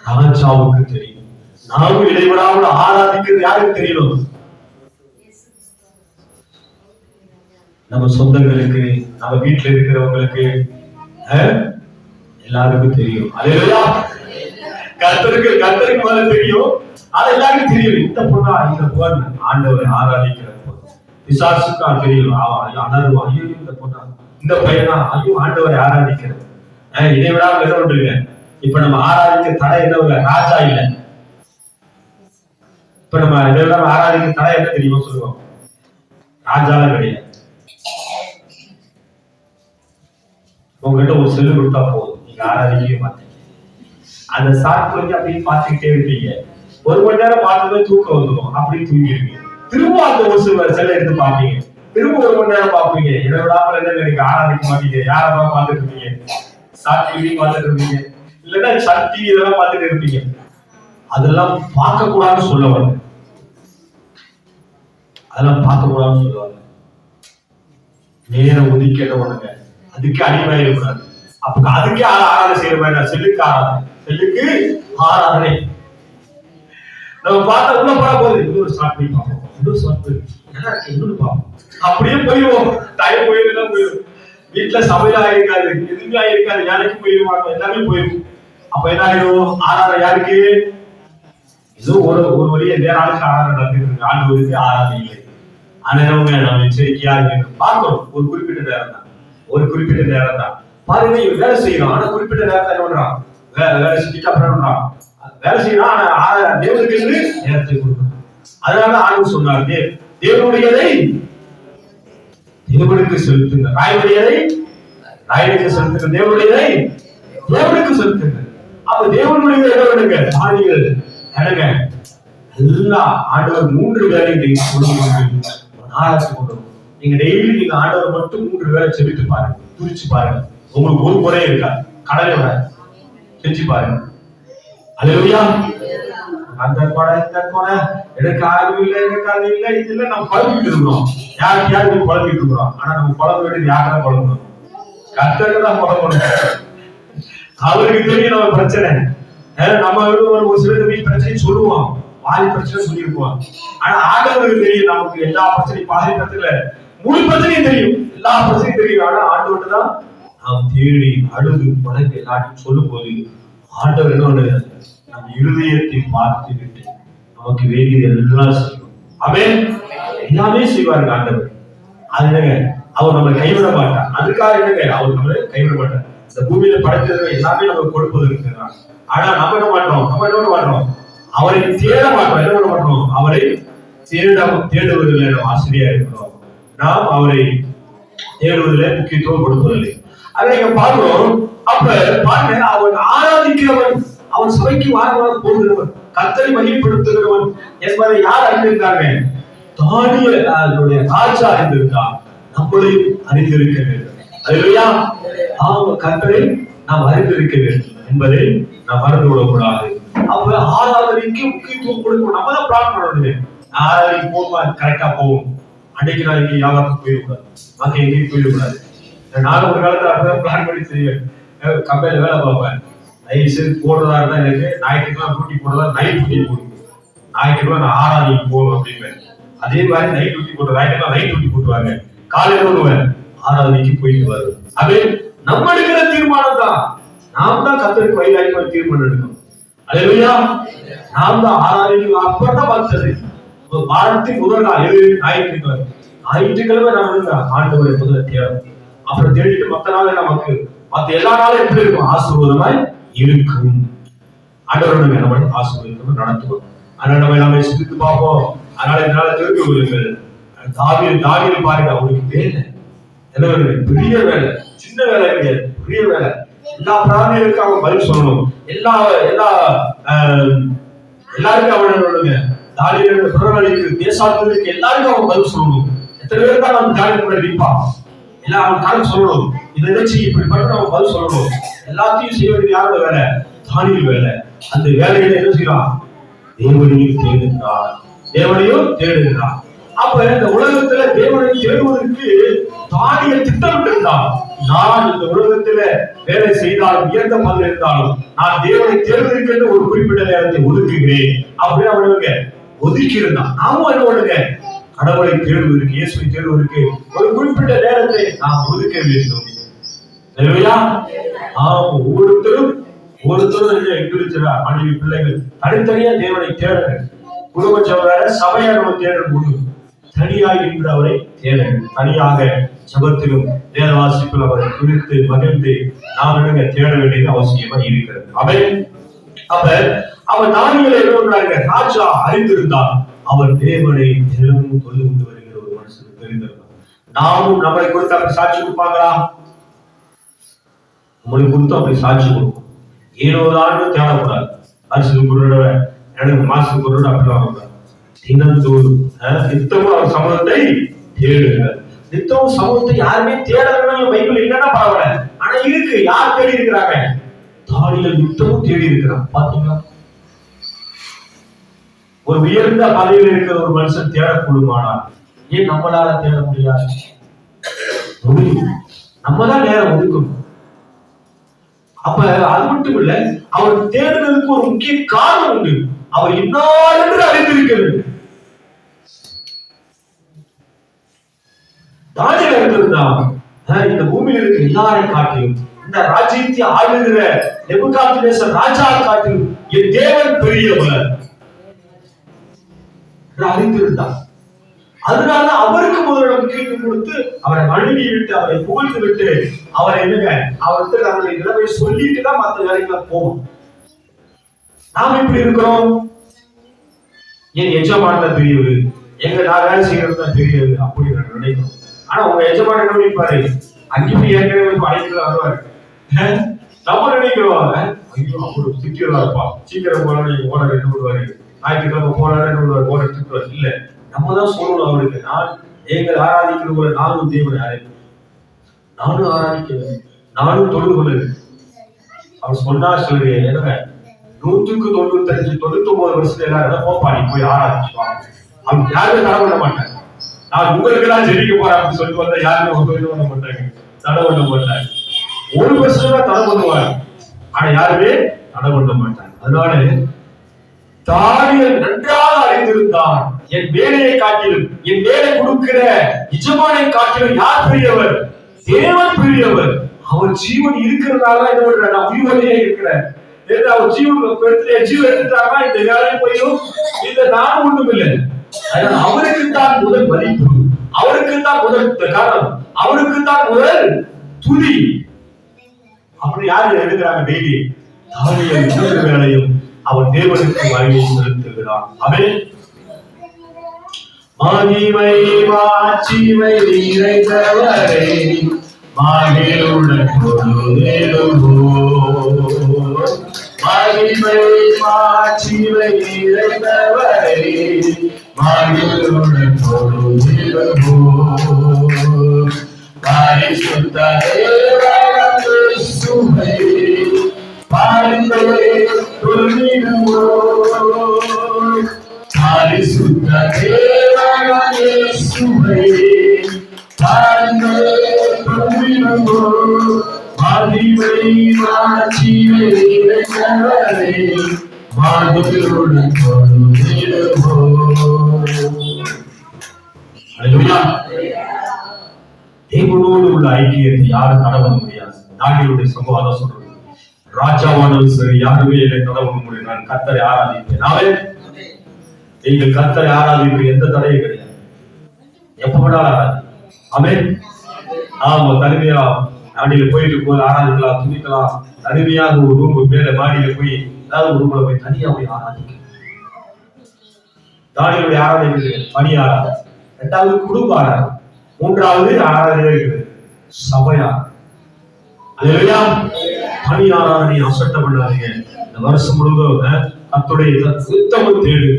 ராஜாவுக்கு தெரியும். நாமும் இடைவிடாமல் ஆராதிக்கிறது யாருக்கு தெரியணும், நம்ம சொந்தங்களுக்கு, நம்ம வீட்டுல இருக்கிறவங்களுக்கு, எல்லாருக்கும் தெரியும். அல்லேலூயா. கர்த்தருக்கு மேல தெரியும், அது எல்லாருக்கும் தெரியும். இந்த பொண்ணா, இந்த பொண்ணு ஆண்டவரை ஆராதிக்கிற பொண்ணு, பிசாசுக்கா தெரியும், அனருவா, ஐயோ இந்த பொண்ணா, இந்த பையனா, ஐயோ ஆண்டவரை ஆராதிக்கிறது. இதை விடாம என்ன பண்றீங்க, இப்ப நம்ம ஆராதிக்க தடை என்ன, ராஜா இல்ல. இப்ப நம்ம இதை விடாம ஆராதிக்க தடை என்ன தெரியுமா சொல்லுவோம், ராஜாலாம் கிடையாது. உங்ககிட்ட ஒரு செல்லு கொடுத்தா போதும், நீங்க ஆராதிக்கவே மாட்டீங்க. அந்த சாக்கு வந்து அப்படின்னு பார்த்துக்கிட்டே இருப்பீங்க, ஒரு மணி நேரம் பார்த்ததும் தூக்கம் வந்துடும், அப்படி தூங்கிடுவீங்க. திரும்ப அந்த ஒரு செல்லை எடுத்து பார்ப்பீங்க, திரும்ப ஒரு மணி நேரம் பார்ப்பீங்க. இதை விடாமல் என்ன நீங்க ஆராதிக்க மாட்டீங்க, யாரா பார்த்துட்டு இருப்பீங்க, சாட்சி பார்த்துட்டு இருப்பீங்க, இல்லைன்னா சக்தி இதெல்லாம் பார்த்துட்டு இருப்பீங்க. அதெல்லாம் பார்க்க கூடாதுன்னு சொல்லுவாங்க. அதெல்லாம் பார்க்க கூடாதுன்னு சொல்லுவாங்க. நேரம் ஒதுக்கி என்ன பண்ணுங்க, அதுக்கே அடிமையாக இருக்கக்கூடாது. அப்ப அதுக்கே ஆராதனை செய்ய வேண்டாம். செல்லுக்கு ஆராதனை, செல்லுக்கு ஆராதனை. நம்ம பார்த்தா உள்ள போற போது இன்னொரு ஸ்டார்ட் பண்ணி பார்ப்போம், இன்னொரு ஸ்டார்ட் பண்ணி நல்லா இருக்கு இன்னொரு பார்ப்போம், அப்படியே போயிடுவோம். டைம் போயிடுதான் போயிடும். வீட்டுல சமையல் ஆயிருக்காது, எதுவுமே ஆயிருக்காது, வேலைக்கு போயிடுவாங்க, எல்லாமே போயிடும். அப்ப என்ன ஆயிடும்? ஆராதனை யாருக்கு? ஏதோ ஒரு வழியை வேற ஆளுக்கு ஆராதனை நடந்துட்டு இருக்கு, ஆண்டவருக்கு ஆராதனை இல்லை. அனைவருமே நம்ம எச்சரிக்கையா பார்க்கணும். ஒரு குறிப்பிட்ட நேரம் தான், ஒரு குறிப்பிட்ட நேரம் தான். பாருங்க, வேலை செய்யறோம், ஆனா குறிப்பிட்ட நேரத்தை என்ன பண்றான்? வேலை செஞ்சுட்டு அப்புறம் பண்றான், வேலை செய்யறான், ஆனா தேவனுக்கு நேரத்தை கொடுக்கணும். அதனால ஆண்டு சொன்னார், தேவனுடையதை தேவனுக்கு செலுத்துங்க, ராயனுடையதை ராயனுக்கு செலுத்துங்க, தேவனுடையதை தேவனுக்கு செலுத்துங்க. அப்ப தேவனுடைய இடங்க ஆணிகள் இடங்க எல்லா ஆண்டவர் 3 வேலை நீங்க டெய்லி நீங்க ஆண்டவர் மட்டும் 3 வேலை செலுத்தி பாருங்க, துரிச்சு பாருங்க. உங்களுக்கு ஒரு குறை இருக்கா? கடலை விட செஞ்சு பாருங்க. அல்லேலூயா. அந்த கொடை இந்த கொடை எனக்கு அது இல்லை, எனக்கு அது இல்லை, இது இல்லை, நம்ம குழம்பிட்டு இருக்கிறோம். யாருக்கு குழம்பிட்டு இருக்கிறோம். ஆனா நம்ம குழம்பு வேண்டியது யாருதான் குழம்பணும்? கர்த்தருக்கு தான் குழம்பணும். அவருக்கு தெரியும் நம்ம பிரச்சனை. நம்ம ஒரு சில வீட்டு பிரச்சனை சொல்லுவோம், பாதி பிரச்சனை சொல்லியிருப்போம். ஆனா ஆண்டவருக்கு தெரியும் நமக்கு எல்லா பிரச்சனையும், பாதி பிரச்சனை முழு பிரச்சனையும் தெரியும், எல்லா பிரச்சனையும் தெரியும். ஆனா ஆண்டவர்கிட்ட தான் நாம் தேடி அழுது உலக எல்லாத்தையும் சொல்லும் போது ஆண்டவர் என்ன நம்ம இருதயத்தை பார்த்து விட்டு நமக்கு வேண்டியது எல்லாம் செய்யும். ஆமென். எல்லாமே செய்வார்கள் ஆண்டவர். அது அவர் நம்மளை கைவிட மாட்டார். அதுக்காக அவர் நம்மளை கைவிட மாட்டார். இந்த பூமியில படைத்தது எல்லாமே நமக்கு கொடுப்பதற்கு. ஆனா நம்ம என்ன மாட்டோம், அவரை தேட மாட்டோம். என்ன பண்ண மாட்டோம்? அவரை தேடுவதில்லை. நம்ம ஆசிரியா இருக்கிறோம், நாம் அவரை தேடுவதில் முக்கியத்துவம் கொடுப்பதில்லை. அதை நீங்க பார்க்கிறோம். அப்ப பாருங்க, அவன் ஆராதிக்கிறவன், அவன் சபைக்கு வாரவாரம் போகிறவன், கர்த்தரை மகிமைப்படுத்துகிறவன் என்பதை யார் அறிந்திருக்காங்க? தானியேலுடைய ராஜா அறிந்திருந்தார். நம்மளையும் அறிந்திருக்க வேண்டும். அல்லேலூயா. கர்த்தரை நாம் அறிந்திருக்க வேண்டும் என்பதை நாம் மறந்து விடக்கூடாது. அப்ப ஆராதனைக்கு முக்கியத்துவம் கொடுக்கணும். நம்ம தான் பிளான் பண்ணணும். ஆராதனைக்கு போகுமா கரெக்டா போகும். அன்னைக்கு நான் இங்கே யாருக்கும் போயிடக்கூடாது, மற்ற எங்கேயும் போயிடக்கூடாது. நானும் ஒரு காலத்துல அப்படிதான் பிளான் பண்ணி செய்வேன். கம்பெனில வேலை பார்ப்பேன். நைட் சேர்த்து போடுறதா இருந்தா எனக்கு ஞாயிற்றுக்கிழமை டூட்டி போடுறதா நைட் டூட்டி போடுவேன். ஞாயிற்றுக்கிழமை நான் ஆராதனைக்கு போகணும் அப்படின்பேன். அதே மாதிரி நைட் டூட்டி போட்டு ஞாயிற்றுக்கிழமை நைட் டூட்டி போட்டுவாங்க. காலையில வருவேன், ஆராதனைக்கு போயிட்டு வருவேன். அது நம்ம எடுக்கிற தீர்மானம் தான். நாம் தான் கர்த்தருக்கு வழிகாட்டி தீர்மானம் எடுக்கணும். அல்லேலூயா. நாம் தான் ஆராதனைக்கு அப்புறம் பார்த்தது. வாரத்தின் முதல் நாள் ஞாயிற்றுக்கிழமை. ஞாயிற்றுக்கிழமை நம்ம ஆண்டவரை முதல்ல தேடும். அப்புறம் தேடிட்டு மத்த நாள் நமக்கு மத்த எல்லா நாளும் எப்படி இருக்கும்? ஆசீர்வாதமாய் இருக்கும். ஆண்டவர் நம்ம ஆசீர்வாதம் நடத்துவோம். அதனால நம்ம எல்லாமே சிந்தித்து பார்ப்போம். அதனால இதனால தெரிந்து கொள்ளுங்கள். தானியேல் பாருங்க, அவருக்கு வேலை என்ன வேலை? பெரிய வேலை, சின்ன வேலை கிடையாது, பெரிய வேலை. எல்லா பிராணிகளுக்கும் அவன் பதில் சொல்லணும். எல்லாருக்கும் அவனுடைய தானியேல் பிறர்களுக்கு தேசாத்திற்கு எல்லாருக்கும் அவன் பதில் சொல்லணும். எத்தனை பேர் தான் நம்ம தானியேல் முன்னாடி நிற்பான்? எல்லாம் அவன் காலம் சொல்லணும். இதை வச்சு இப்படி பண்ண அவன் பதில் சொல்லணும். எல்லாத்தையும் செய்ய வேண்டியது யாரோட வேலை? தானியேல் வேலை. அந்த வேலையில என்ன செய்யறான்? தேவனையும் தேடுகிறான், தேவனையும் தேடுகிறான். அப்ப இந்த உலகத்துல தேவனை தேடுவதற்கு தானியேல் திட்டமிட்டு இருந்தான். நான் இந்த உலகத்துல வேலை செய்தாலும், உயர்ந்த பதவியில் இருந்தாலும், நான் தேவனை தேடுவதற்கு ஒரு குறிப்பிட்ட நேரத்தை ஒதுக்குகிறேன் அப்படின்னு அவனுக்கு ஒதுக்கி இருந்தான். நாமும் என்ன பண்ணுங்க, கடவுளை தேடுவதற்கு, இயேசுவை தேடுவதற்கு ஒரு குறிப்பிட்ட நேரத்தை நாம் ஒதுக்க வேண்டும். ஒவ்வொருத்தரும் மனைவி பிள்ளைகள் தனித்தனியா தேவனை தேடுங்கள். குடும்ப சபையார சபையாக நம்ம தேடல் உண்டு. தனியாக இன்று அவரை தேடுங்கள். தனியாக சபத்திலும் வேத வாசிப்பில் அவரை குறித்து மகிழ்ந்து நாம் தேட வேண்டியது அவசியமா இருக்கிறது. அப்ப அவர் தானியேல் என்ன பண்றாங்க? ராஜா அறிந்திருந்தார். அவர் தேவனை தினமும் தொழுது கொண்டு வருகிற ஒரு மனுஷனுக்கு தெரிந்திருந்தார். நாமும் நம்மளை குறித்து அப்படி சாட்சி கொடுப்பாங்களா? நம்மளை குறித்து அப்படி சாட்சி கொடுப்போம். ஏனோதான்னு தேடக்கூடாது. வருஷத்துக்கு ஒரு தடவை, எனக்கு மாசத்துக்கு ஒரு தடவை அப்படி வாங்க. தினந்தோறும் நித்தமும் அவர் சமூகத்தை தேடுகிறார். நித்தமும் சமூகத்தை யாருமே தேடலாம் பைபிள் இல்லைன்னா பரவாயில்ல. ஆனா இருக்கு. யார் தேடி இருக்கிறாங்க? தானியேல் நித்தமும் தேடி இருக்கிறான். பாத்தீங்களா? ஒரு உயர்ந்த பதவியில் இருக்கிற ஒரு மனுஷன் தேடக்கூடுமானால் ஏன் நம்மளால தேட முடியாது? நம்ம தான் நேரம் ஒதுக்கணும். அப்ப அது மட்டும் இல்ல, அவர் தேடுதலுக்கு ஒரு முக்கிய காரணம் உண்டு. அவர் இன்னார் என்று அறிந்திருக்கிறது. தானியேல் அறிந்திருந்தான், இந்த பூமியில் இருக்கிற எல்லாரை காட்டிலும், இந்த ராஜ்யத்தை ஆளுகிற நேபுகாத்நேசர் ராஜா காட்டிலும் என் தேவன் பெரியவர் அறிந்திருந்தார். அதனால அவருக்கு முதல்ல முக்கியத்துவம் கொடுத்து அவரை வணங்கி விட்டு அவரை புகழ்ந்து விட்டு அவரை என்னங்க அவருக்கு நம்மளுடைய நிலைமை சொல்லிட்டு தான் மற்ற வேலைகளை போகும். நாம இப்படி இருக்கிறோம், என் எஜமான பெரியவர், நான் வேலை செய்யறது தான் பெரியது அப்படி நான் நினைக்கிறோம். ஆனா உங்க எஜமான என்ன நினைப்பாரு? அங்கேயும் ஏற்கனவே அழைக்கல வருவாரு. நம்ம நினைக்கிறோம், ஐயோ அவரு திக்கிறதா இருப்பா, சீக்கிரம் போன ஓனர் என்ன விடுவாரு, ஞாயிற்றுக்கிழமை போனாரு என்ன விடுவாரு, ஓனர் திட்டுவார். இல்ல, நம்ம தான் சொல்லணும் அவருக்கு, நீங்கள் ஆராதிக்கிற போல நானும் தேவனை நானும் ஆராதிக்கிறேன், நானும் தொழுது கொள்ளுறேன். அவர் சொன்னார் சொல்லுங்க, என்ன 195-99 வருஷத்துல எல்லாரும் போப்பாடி போய் ஆராதிச்சுவாங்க. அவங்க யாருமே தடை பண்ண மாட்டாங்க. நான் உங்களுக்கு எல்லாம் ஜெயிக்க போறேன் அப்படின்னு சொல்லிட்டு வந்தா யாருமே பண்ண மாட்டாங்க, தடை பண்ண மாட்டாங்க. ஒரு வருஷம் தான் தடை பண்ணுவாங்க, ஆனா யாருமே தடை பண்ண மாட்டாங்க. அதனால தானியேல் நன்றாக அறிந்திருந்தான், என் வேலையை காட்டிலும், என் வேலை கொடுக்கிற எஜமானை காட்டிலும் யார் பெரியவர்? தேவன் பெரியவர். அவர் ஜீவன் இருக்கிறதால என்ன பண்ற, நான் உயிரோடையே இருக்கிறேன். அவர் ஜீவன் எடுத்துட்டாங்க, இந்த வேலையை போயும் இந்த நான் ஒன்றும் இல்லை. அவருக்கு தான் முதல் மதிப்பு, அவருக்கு தான் முதல் காரணம், அவருக்கு தான் முதல் துதி. அப்படி யாரு எழுதுறாங்க? டெய்லி தானியேல் வேலையும் அவன் தேவனுக்கு வழியை செலுத்துகிறான். அவன் மகிமை மாட்சிமை நிறைந்தவரே, மகிழுடன் தொழுதேடுவோம். மகிமை மாட்சிமை நிறைந்தவரே, மகிழுடன் தொழுதேடுவோம். பரிசுத்த தேவன் இயேசுவே, பரிசுத்த தேவன் இயேசுவே, மகிமை மாட்சிமை நிறைந்தவரே, மகிழுடன் தொழுதேடுவோம். அல்லேலூயா. தேவனோடு உள்ள ஐக்கியத்தை யாரும் தடை பண்ண முடியாது. நாங்களுடைய சம்பவம் சொல்றது, ராஜாவானது சரி, யாருமே என்னை தடை பண்ண முடியும். நான் கர்த்தரை ஆராதிப்பேன். நீங்கள் கர்த்தரை ஆராதிப்பீங்க, எந்த தடையும் கிடையாது. எப்ப வேணாலும் ஆராதி. ஆமென். ஆமா, தனிமையா நாடியில போயிட்டு போய் ஆராதிக்கலாம், துணிக்கலாம். தனிமையாக ஒரு ரூம் மேல மாடியில போய் ஏதாவது ஒரு ரூம்ல போய் தனியா போய் ஆராதிக்க. தானியேலுடைய ஆராதனை பணி ஆராதனை, இரண்டாவது குடும்ப ஆராதனை, மூன்றாவது ஆராதனை இருக்குது சபையா. அல்லேலூயா. பணி ஆராதனை அசட்ட பண்ணாதீங்க. இந்த வருஷம் முழுவதும் கர்த்தருடைய உத்தமம் தேடு,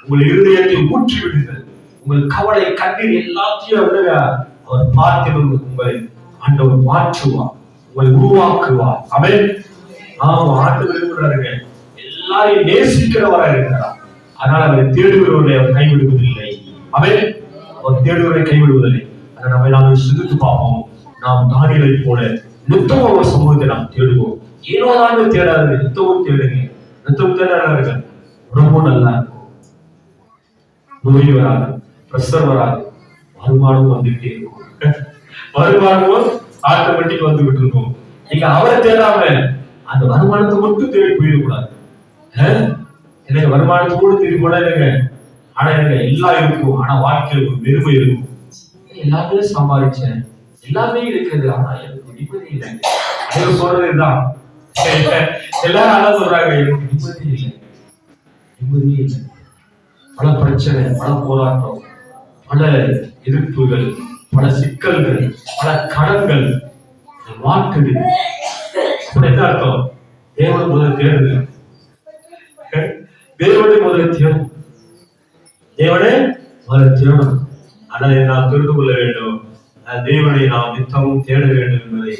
உங்கள் இருதயத்தை ஊற்றி விடுங்கள். உங்கள் கவலை கண்ணீர் எல்லாத்தையும் அவர் பார்த்து உங்களை ஆண்டவர் மாற்றுவார், உங்களை உருவாக்குவார். ஆமென். ஆண்டவர் விரும்புகிறாருங்க, எல்லாரையும் நேசிக்கிறவராக இருக்கிறார். அதனால அவரை தேடுகிறவர்களை அவர் கைவிடுவதில்லை. ஆமென். அவர் தேடுவரை கைவிடுவதில்லை. அதை நம்ம நாங்கள் சிந்தித்து பார்ப்போம். நாம் தானியேலை போல நித்தம் ஒரு சமூகத்தை நாம் தேடுவோம். ஏனோ தான் தேடாது, நித்தமும் தேடுங்க. நித்தம் தேடாது, ரொம்ப நல்லா இருக்கும். நோய் வராது, பிரஷர் வராது, வருமானம் வந்துகிட்டே இருக்கும். வருமானமும் ஆட்டோமேட்டிக் வந்துகிட்டு இருக்கும். நீங்க அவரை தேடாம அந்த வருமானத்தை மட்டும் தேடி போயிடக்கூடாது. எனக்கு வருமானத்தோடு தேடி போனா இல்லைங்க, ஆனா எனக்கு எல்லாம் இருக்கும், ஆனா வாழ்க்கையில் ஒரு பெருமை இருக்கும். எல்லாமே சம்பாதிச்சேன், எல்லாமே இருக்குது, ஆனா எனக்கு நிம்மதி இல்லை. சொல்றது இதுதான். எல்லாரும் அதான் சொல்றாங்க, எனக்கு நிம்மதி இல்லை, நிம்மதியே இல்லை. பல பிரச்சனை, பல போராட்டம், பல எதிர்ப்புகள், பல சிக்கல்கள், பல கடன்கள் மாட்டுது. என்ன அர்த்தம்? தேவனை முதல்ல தேடுது, தேவனை முதல்ல தேடும், தேவனை முதல்ல தேடும். அதை நாம் தெரிந்து கொள்ள வேண்டும். தேவனை நாம் நித்தமும் தேட வேண்டும் என்பதை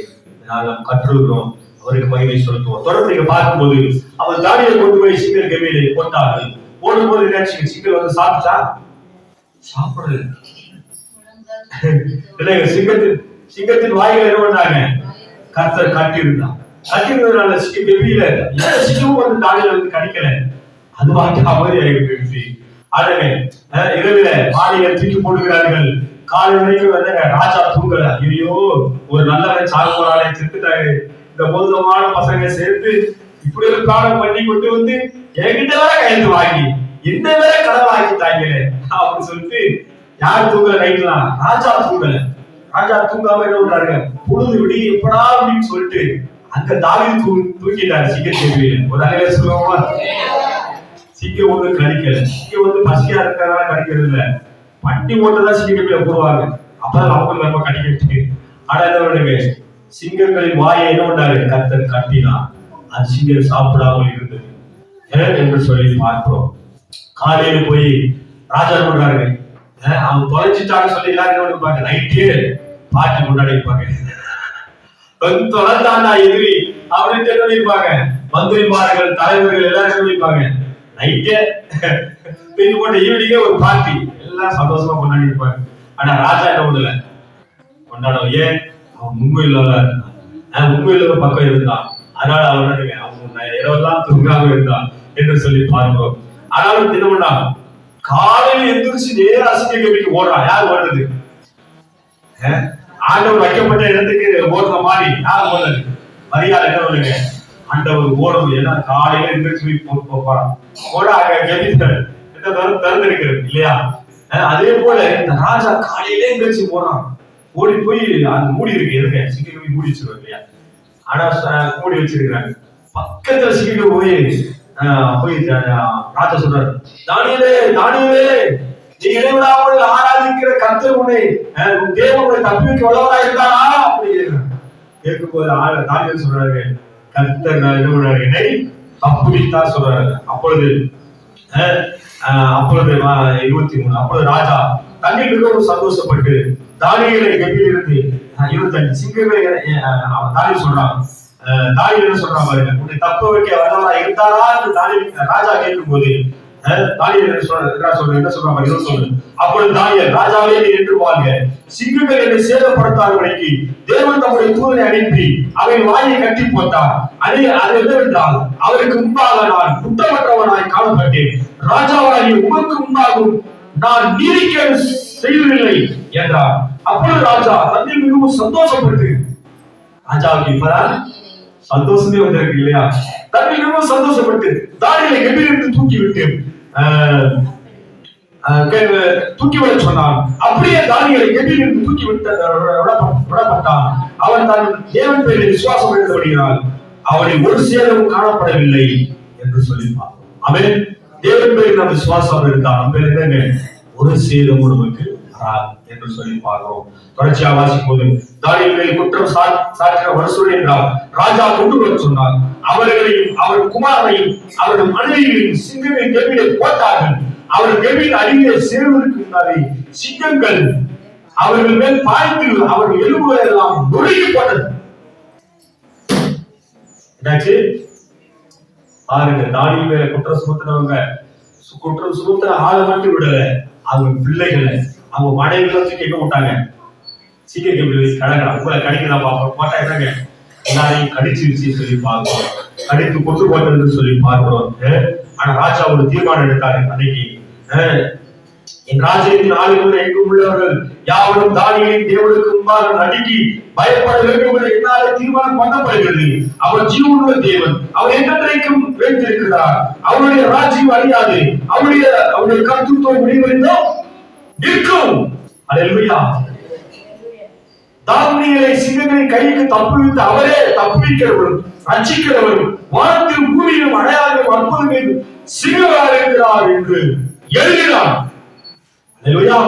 நாம் கற்றுகிறோம். அவருக்கு மகிமை செலுத்துவோம். தொடர்ந்து நீங்க பார்க்கும்போது அவர் தானியேலை கொண்டு போய் சீமையின் கெபியிலே போட்டார்கள். ஓடும்போது என்னாச்சு? சிங்கம் வந்து சாப்பிட்டா? சாப்பிடல. இல்லைங்க, சிங்கத்தின் வாயில என்ன பண்ணாங்க? கர்த்தர் கட்டியிருந்தான். கட்டியிருந்ததுனால சிங்கம் கெபியில சிங்கமும் வந்து தாடியில வந்து கடிக்கல. அது வாங்கி அமைதியாகிடுச்சு. ஆகவே இரவில மாலையை தூக்கி போடுகிறார்கள். காலை வரைக்கும் வந்தாங்க. ராஜா தூங்கல. ஐயோ, ஒரு நல்லவன் சாக போறாளே, செத்துட்டாரு. இந்த மோசமான பசங்க சேர்த்து இப்படி ஒரு பிராணம் பண்ணி கொண்டு வந்து என்கிட்ட வேற கையெழுத்து வாங்கி இந்த வேற கடன் வாங்கிட்டாங்களே அப்படின்னு சொல்லிட்டு யார் தூங்கல நைட்லாம்? ராஜா தூங்கல. ராஜா தூங்காம என்ன பண்றாங்க? பொழுது விடி எப்படா அப்படின்னு சொல்லிட்டு அங்க தாவீது தூங்கிட்டாரு சிங்கத்தின். ஒரு அலையில சொல்லுவோமா? சிங்கம் ஒண்ணு கடிக்கல. சிங்கம் வந்து பசியா இருக்கிறதுனால கடிக்கிறது இல்ல. பட்டி ஓட்டுதான் சிங்கத்தில போடுவாங்க. அப்பதான் அவங்க நம்ம கடிக்கிறது. ஆனா என்ன, சிங்கங்களின் வாயை என்ன பண்ணாரு? கர்த்தர் கட்டினார். அது சிங்கம் சாப்பிடாமல் இருந்தது என்று சொல்லி பார்க்கிறோம். காலையில போய் ராஜா பண்றாரு, அவன் தொலைச்சிட்டான்னு சொல்லி எல்லாரும் என்ன பண்ணுவாங்க? நைட்டே பாட்டி கொண்டாடி இருப்பாங்க. தொலைச்சாண்டா எதிரி அப்படின்னு என்ன பண்ணிருப்பாங்க? மந்திரிமார்கள், தலைவர்கள் எல்லாரும் சொல்லியிருப்பாங்க. நைட்டே தூக்கி போட்ட ஈவினிங்கே ஒரு பார்ட்டி, எல்லாம் சந்தோஷமா கொண்டாடி இருப்பாங்க. ஆனா ராஜா என்ன பண்ணல? கொண்டாடும். ஏன்? அவன் உண்மையில இருந்தான். உண்மையில ஒரு பக்கம் இருந்தான். அதனால அவன் இரவெல்லாம் தூங்காம இருந்தான் என்று சொல்லி பார்க்கிறோம். ஆனாலும் என்ன பண்ணான்? காலையில் எந்திரிச்சு நேரா சிங்க கெபிக்கு ஓடுறான். யார் ஓடுறது? ஆண்டவர் வைக்கப்பட்ட இடத்துக்கு ஓடுற மாதிரி யார் ஓடுறது? மரியாதை என்ன பண்ணுங்க? ஆண்டவர் ஓடணும். ஏன்னா காலையில எந்திரிச்சு போறான். ஓட கெபி திறந்திருக்கிறது இல்லையா? அதே போல இந்த ராஜா காலையில எந்திரிச்சு போறான். ஓடி போய் அது மூடி இருக்கு. எதுங்க? சிங்க கெபி மூடி வச்சிருவோம் இல்லையா? ஆனா மூடி வச்சிருக்கிறாங்க. பக்கத்துல சிங்க போய் ராஜா சொல்றாரு, தானியேலே, தானியேலே, நீ இடைவிடாமல் ஆராதிக்கிற கர்த்தர் உன்னை தேவனுடைய தப்பி வைக்க வல்லவராய் இருந்தாரா அப்படி கேட்கும் போது தானியேல் சொல்றாரு, கர்த்தர் என்ன பண்றாரு? என்னை தப்புவித்தார் சொல்றாரு. அப்பொழுது 23 அப்பொழுது ராஜா தண்ணீர் மிகவும் சந்தோஷப்பட்டு தானியேலை கெபியிலிருந்து 25 சிங்கங்களை தானியேல் சொல்றான். தானியேல் என்ன சொல்றான் பாருங்க, உன்னை தப்ப வைக்க வல்லவரா இருந்தாரா என்று தானியேல் ராஜா கேட்கும் போது தானியேல் என்ன சொல்றான் பாருங்க. அப்பொழுது தானியேல், ராஜாவே நீ என்று வாழ்க, சிங்கங்கள் என்னை சேதப்படுத்தாதபடிக்கு தேவன் தம்முடைய தூதனை அனுப்பி அவன் வாயை கட்டி போட்டார். அது என்னவென்றால், அவருக்கு முன்பாக நான் குற்றமற்றவனாய் காணப்பட்டேன். ராஜாவாகி உமக்கு முன்பாகவும் நான் நீதிக்க செய்யவில்லை என்றார். அப்பொழுது ராஜா தன்னில் மிகவும் சந்தோஷப்பட்டு, ராஜாவுக்கு இப்பதான் சந்தோஷமே வந்திருக்கு இல்லையா? தன்னில் மிகவும் சந்தோஷப்பட்டு தானியேலை கெபியிலிருந்து தூக்கி விட சொன்னான். அப்படியே தானியேலை கெபியிலிருந்து தூக்கி விடப்பட்டான். அவன் தன் தேவன் பேரில் விசுவாசம் எழுந்தபடியால் அவனை ஒரு சேதமும் காணப்படவில்லை என்று சொல்லிப்பான். அவன் தேவன் பேரில் நாம் விசுவாசம் இருந்தான். நம்ம என்னங்க? ஒரு சேதமும் நமக்கு என்று சொல்லி பார்க்கிறோம். தொடர்ச்சியா வாசிக்கும் போது தானியேலை குற்றம் சாட்டுகிற வருஷம் என்றால் ராஜா கொண்டு வர சொன்னார். அவர்களையும் அவர் குமாரனையும் அவர்கள் மனைவியையும் சிங்கங்களின் கெபியிலே போட்டார்கள். அவர் கெபியின் அடியிலே சேர்வதற்கு முன்னாலே சிங்கங்கள் அவர்கள் மேல் பாய்ந்து அவர்கள் எலும்புகளை எல்லாம் நொறுக்கி போட்டது. என்னாச்சு பாருங்க. தானியேல் மேல குற்றம் சுமத்தினவங்க குற்றம் சுமத்தின ஆளை மட்டும் விடல, அவங்க பிள்ளைகளை அவங்க மனைவிகளை கேட்க விட்டாங்க. சீக்கிரம் கடக்கலாம் உங்களை கடிக்கலாம் பார்ப்போம். போட்டா என்னங்க? எல்லாரையும் கடிச்சு சொல்லி பார்க்கிறோம். கடித்து கொண்டு போட்டதுன்னு சொல்லி பார்க்கிறோம். ஆனா ராஜா ஒரு தீர்மானம் எடுத்தாரு. அன்னைக்கு என் ராஜ்யத்தின் ஆளுநர் எங்கும் உள்ளவர்கள் யாவரும் தானியேலின் தேவனுக்கு முன்பாக நடுங்கி பயப்பட வேண்டும் என்ற என்னாலே தீர்மானம் பண்ணப்படுகிறது. அவர் ஜீவனுள்ள தேவன், அவர் என்றைக்கும் வைத்திருக்கிறார். அவருடைய ராஜ்யம் அழியாது, அவருடைய கர்த்தத்துவம் முடிவடைந்தோ நிற்கும். அல்லேலூயா. தானியேலை சிங்கங்களின் கைக்கு தப்புவித்து அவரே தப்புவிக்கிறவரும் ரட்சிக்கிறவரும் வானத்தில் பூமியிலும் அடையாளம் அற்புதங்கள் சிங்கமாக இருக்கிறார் என்று எழுதினார். அல்லேலூயா.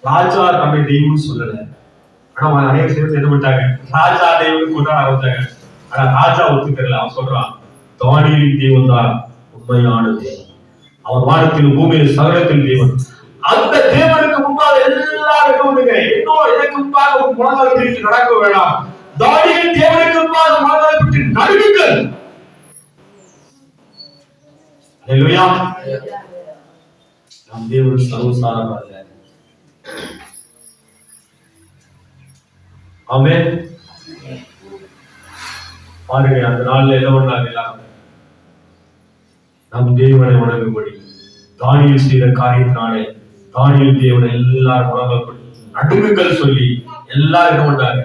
ராஜா தம்மை தெய்வம் சொல்லல. ஆனா அநேக சேர்த்து என்ன பண்ணிட்டாங்க? ராஜா தெய்வம் கொண்டாட ஆரம்பிச்சாங்க. ஆனா ராஜா ஒத்துக்கல. அவன் சொல்றான், தானியேலின் தேவன் தான் உண்மையான தேவன். அவர் வானத்திலும் பூமியில் சகலத்தின் தேவன். அந்த தேவனுக்கு முன்பாக எல்லாரும் எனக்கு முன்பாக ஒரு முழங்கால் பிடித்து நடக்க வேண்டாம். தானியேல் தேவனுக்கு முன்பாக முழங்கால் பிடித்து நடுங்குங்கள். ஹல்லேலூயா. நம் தேவன் சர்வசாதாரண அல்ல. ஆமென். பாருங்க, அந்த நாள்ல என்ன பண்ணாங்க? எல்லாம் நம் தேவனை வணங்கும்படி தானியேல் செய்த காரியத்தினாலே தானியேல் தேவனை எல்லாரும் வணங்கப்பட்டு நடுங்குகள் சொல்லி எல்லாரும் என்ன பண்ணாங்க?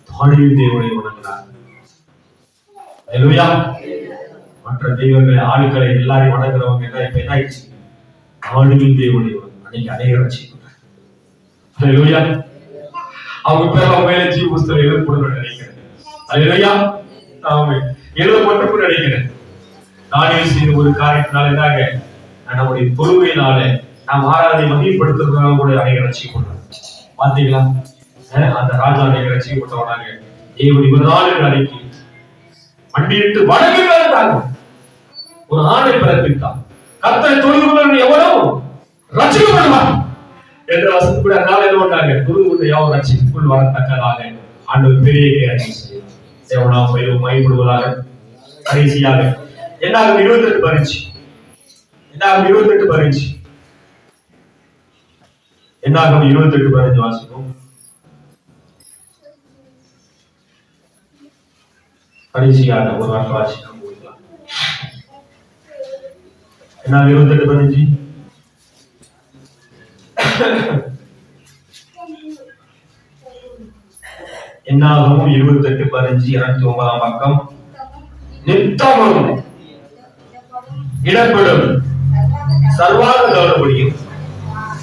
தானியேல் தேவனை வணங்கினாங்க. ஹல்லேலூயா. மற்ற தெய்வங்களை ஆளுக்களை எல்லாரையும் வணங்குறவங்க என்ன இப்ப என்ன ஆயிடுச்சு? தானியேல் தேவனை அன்னைக்கு அநேகர் ரட்சிக்கிறாங்க. ஹல்லேலூயா. அவங்க பேர் மேலே ஜீவ புஸ்தகம் எழுதப்படும் நினைக்கிறேன். ஹல்லேலூயா. ஆமென். எழுதப்பட்டிருக்கும் நினைக்கிறேன். தானியேல் செய்த ஒரு காரியத்தினால என்னாக? நம்முடைய தொழுகையினால நாம் ஆராதனை மகிமைப்படுத்துறதுனால கூட அநேகர் ரட்சிக்கப்படுறாங்க. பாத்தீங்களா? அந்த ராஜா அநேகர் ரட்சிக்கப்பட்டவனாக தேவன் இவர் நாளுக்கு அழைக்கி மண்டியிட்டு வணங்குகிறார்கள். ஒரு ஆணை பிறப்பித்தார். கர்த்தரை தொழுகிறவன் எவனோ ரட்சிக்கப்படுவான் என்ற வசனப்படி அதனால என்ன பண்ணாங்க? தொழுகிற யாவும் ரட்சிக்குள் வரத்தக்கதாக ஆண்டவர் பெரிய காரியம் செய்தார். தேவனாம் மகிமைப்படுவதாக. கடைசியாக என்னாகும்? 28 பரிச்சு. என்னாகும்? 28 பரிச்சு. என்னாகும்? 28 பரிச்சு வாசிக்கும். கடைசியாக ஒரு வார்த்தை வாசிக்கலாம். என்ன 28 பதினஞ்சு? என்னாகும்? 28 பதினஞ்சு 209 பக்கம். நித்தமும் இடப்படும் சர்வாத கௌரவடியும்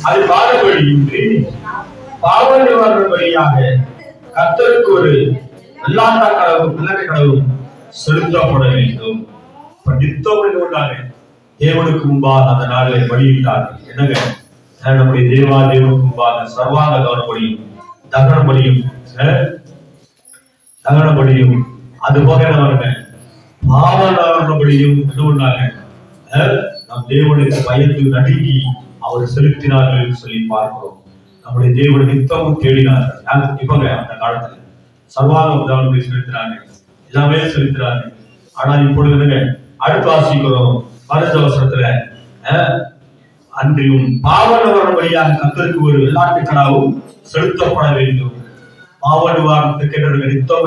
அது பாடுபடியின்றி பாவ நிவாரண வழியாக கர்த்தருக்கு ஒரு எல்லாட்ட கடவும் செலுத்தப்பட வேண்டும். நித்தம் கொண்டாங்க தேவனுக்கு முன்பாக அந்த நாளை வழியிட்டார்கள். என்னங்க? நம்முடைய தேவனுக்கு முன்பாக சர்வாங்க கௌரவடியும் தகனபடியும் அது போக பாவ நிவாரணபடியும் நம் தேவனுக்கு பயந்து நடுங்கி அவர் செலுத்தினார்கள் சொல்லி பார்க்கிறோம். நம்முடைய தேவனை நித்தமும் தேடினார்கள். இப்பங்க அந்த காலத்துல சர்வாங்க செலுத்தினாங்க, எல்லாமே செலுத்தினாங்க. ஆனால் இப்பொழுது அடுத்த வாசிக்கிறோம் 15 வருஷத்துல அன்றியும் பாவ நிவாரண வழியாக கர்த்தருக்கு ஒரு வெள்ளாட்டு கடாவும் செலுத்தப்பட வேண்டும். பாவ நிவாரணத்துக்கு நித்தம்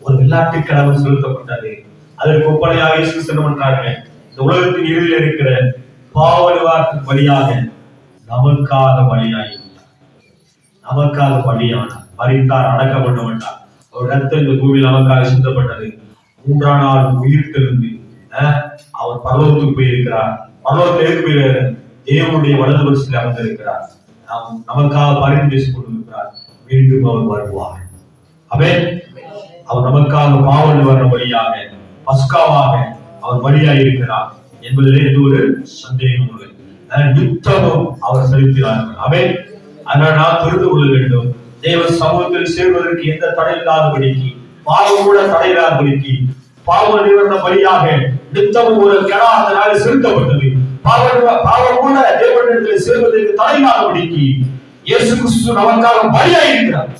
ஒரு வெள்ளாட்டு கடவுள் செலுத்தப்பட்டது. அதற்கு ஒப்பனையாக இயேசு என்ன பண்றாங்க? இந்த உலகத்தின் இறுதியில் இருக்கிற பாவ நிவாரணத்தின் வழியாக நமக்காக பலியானார். மரித்தார், அடக்கப்பட மாட்டார். அவர் ரத்தம் இந்த பூமியில் நமக்காக சிந்தப்பட்டது. 3ஆம் நாள் உயிர் தெழுந்து அவர் பரலோகத்துக்கு போயிருக்கிறார். பரலோகத்தில் எதுக்கு போயிருக்கிறார்? தேவனுடைய வலது பரிசில் அமர்ந்திருக்கிறார். நமக்காக பரிந்து பேசிக் கொண்டிருக்கிறார். மீண்டும் அவர் வருவார். ஆமென். அவர் நமக்காக பாவ நிவாரண வழியாக பஸ்காவாக அவர் வழியாக இருக்கிறார் என்பதிலே எந்த ஒரு சந்தேகம் இல்லை. நித்தமும் அவர் செலுத்தினார்கள். ஆமென். அதனால் நாம் தெரிந்து கொள்ள வேண்டும், தேவ சமூகத்தில் சேர்வதற்கு எந்த தடை இல்லாதபடிக்கு, பாவம் கூட தடை இல்லாதபடிக்கு பாவ நிவாரண வழியாக நித்தமும் ஒரு கடா அந்த நாளில் செலுத்தப்பட்டது. பாவம் கூட தேவனிடத்தில் சேர்வதற்கு தடை இல்லாதபடிக்கு இயேசு கிறிஸ்து நமக்காக பலியாக இருக்கிறார்.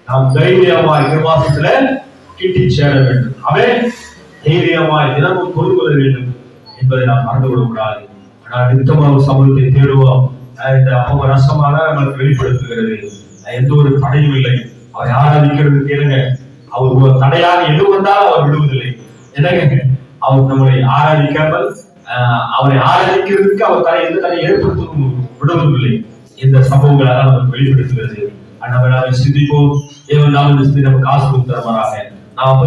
நாம் தைரியமாய் கிருபாசனத்திலே கிட்டி சேர வேண்டும். அவன் தைரியமாய் தினமும் தொழுது வேண்டும் என்பதை நாம் மறந்து விடக்கூடாது. ஆனால் நித்தமாக சமூகத்தை தேடுவோம். இந்த அப்ப ரசமாக நமக்கு வெளிப்படுத்துகிறது. எந்த ஒரு தடையும் இல்லை. அவரை ஆராதிக்கிறது கேளுங்க. அவர் தடையாக எது வந்தாலும் அவர் விடுவதில்லை. என்னங்க? அவர் நம்மளை ஆராதிக்காமல் அவரை ஆராதிக்கிறதுக்கு அவர் எந்த தடை ஏற்படுத்த விடுவதில்லை. இந்த சம்பவங்களாக நமக்கு வெளிப்படுத்துகிறது. நம்ம சிந்திப்போம். தேவன் நமக்கு ஆசீர்வாதம் தருவாராக. நாம்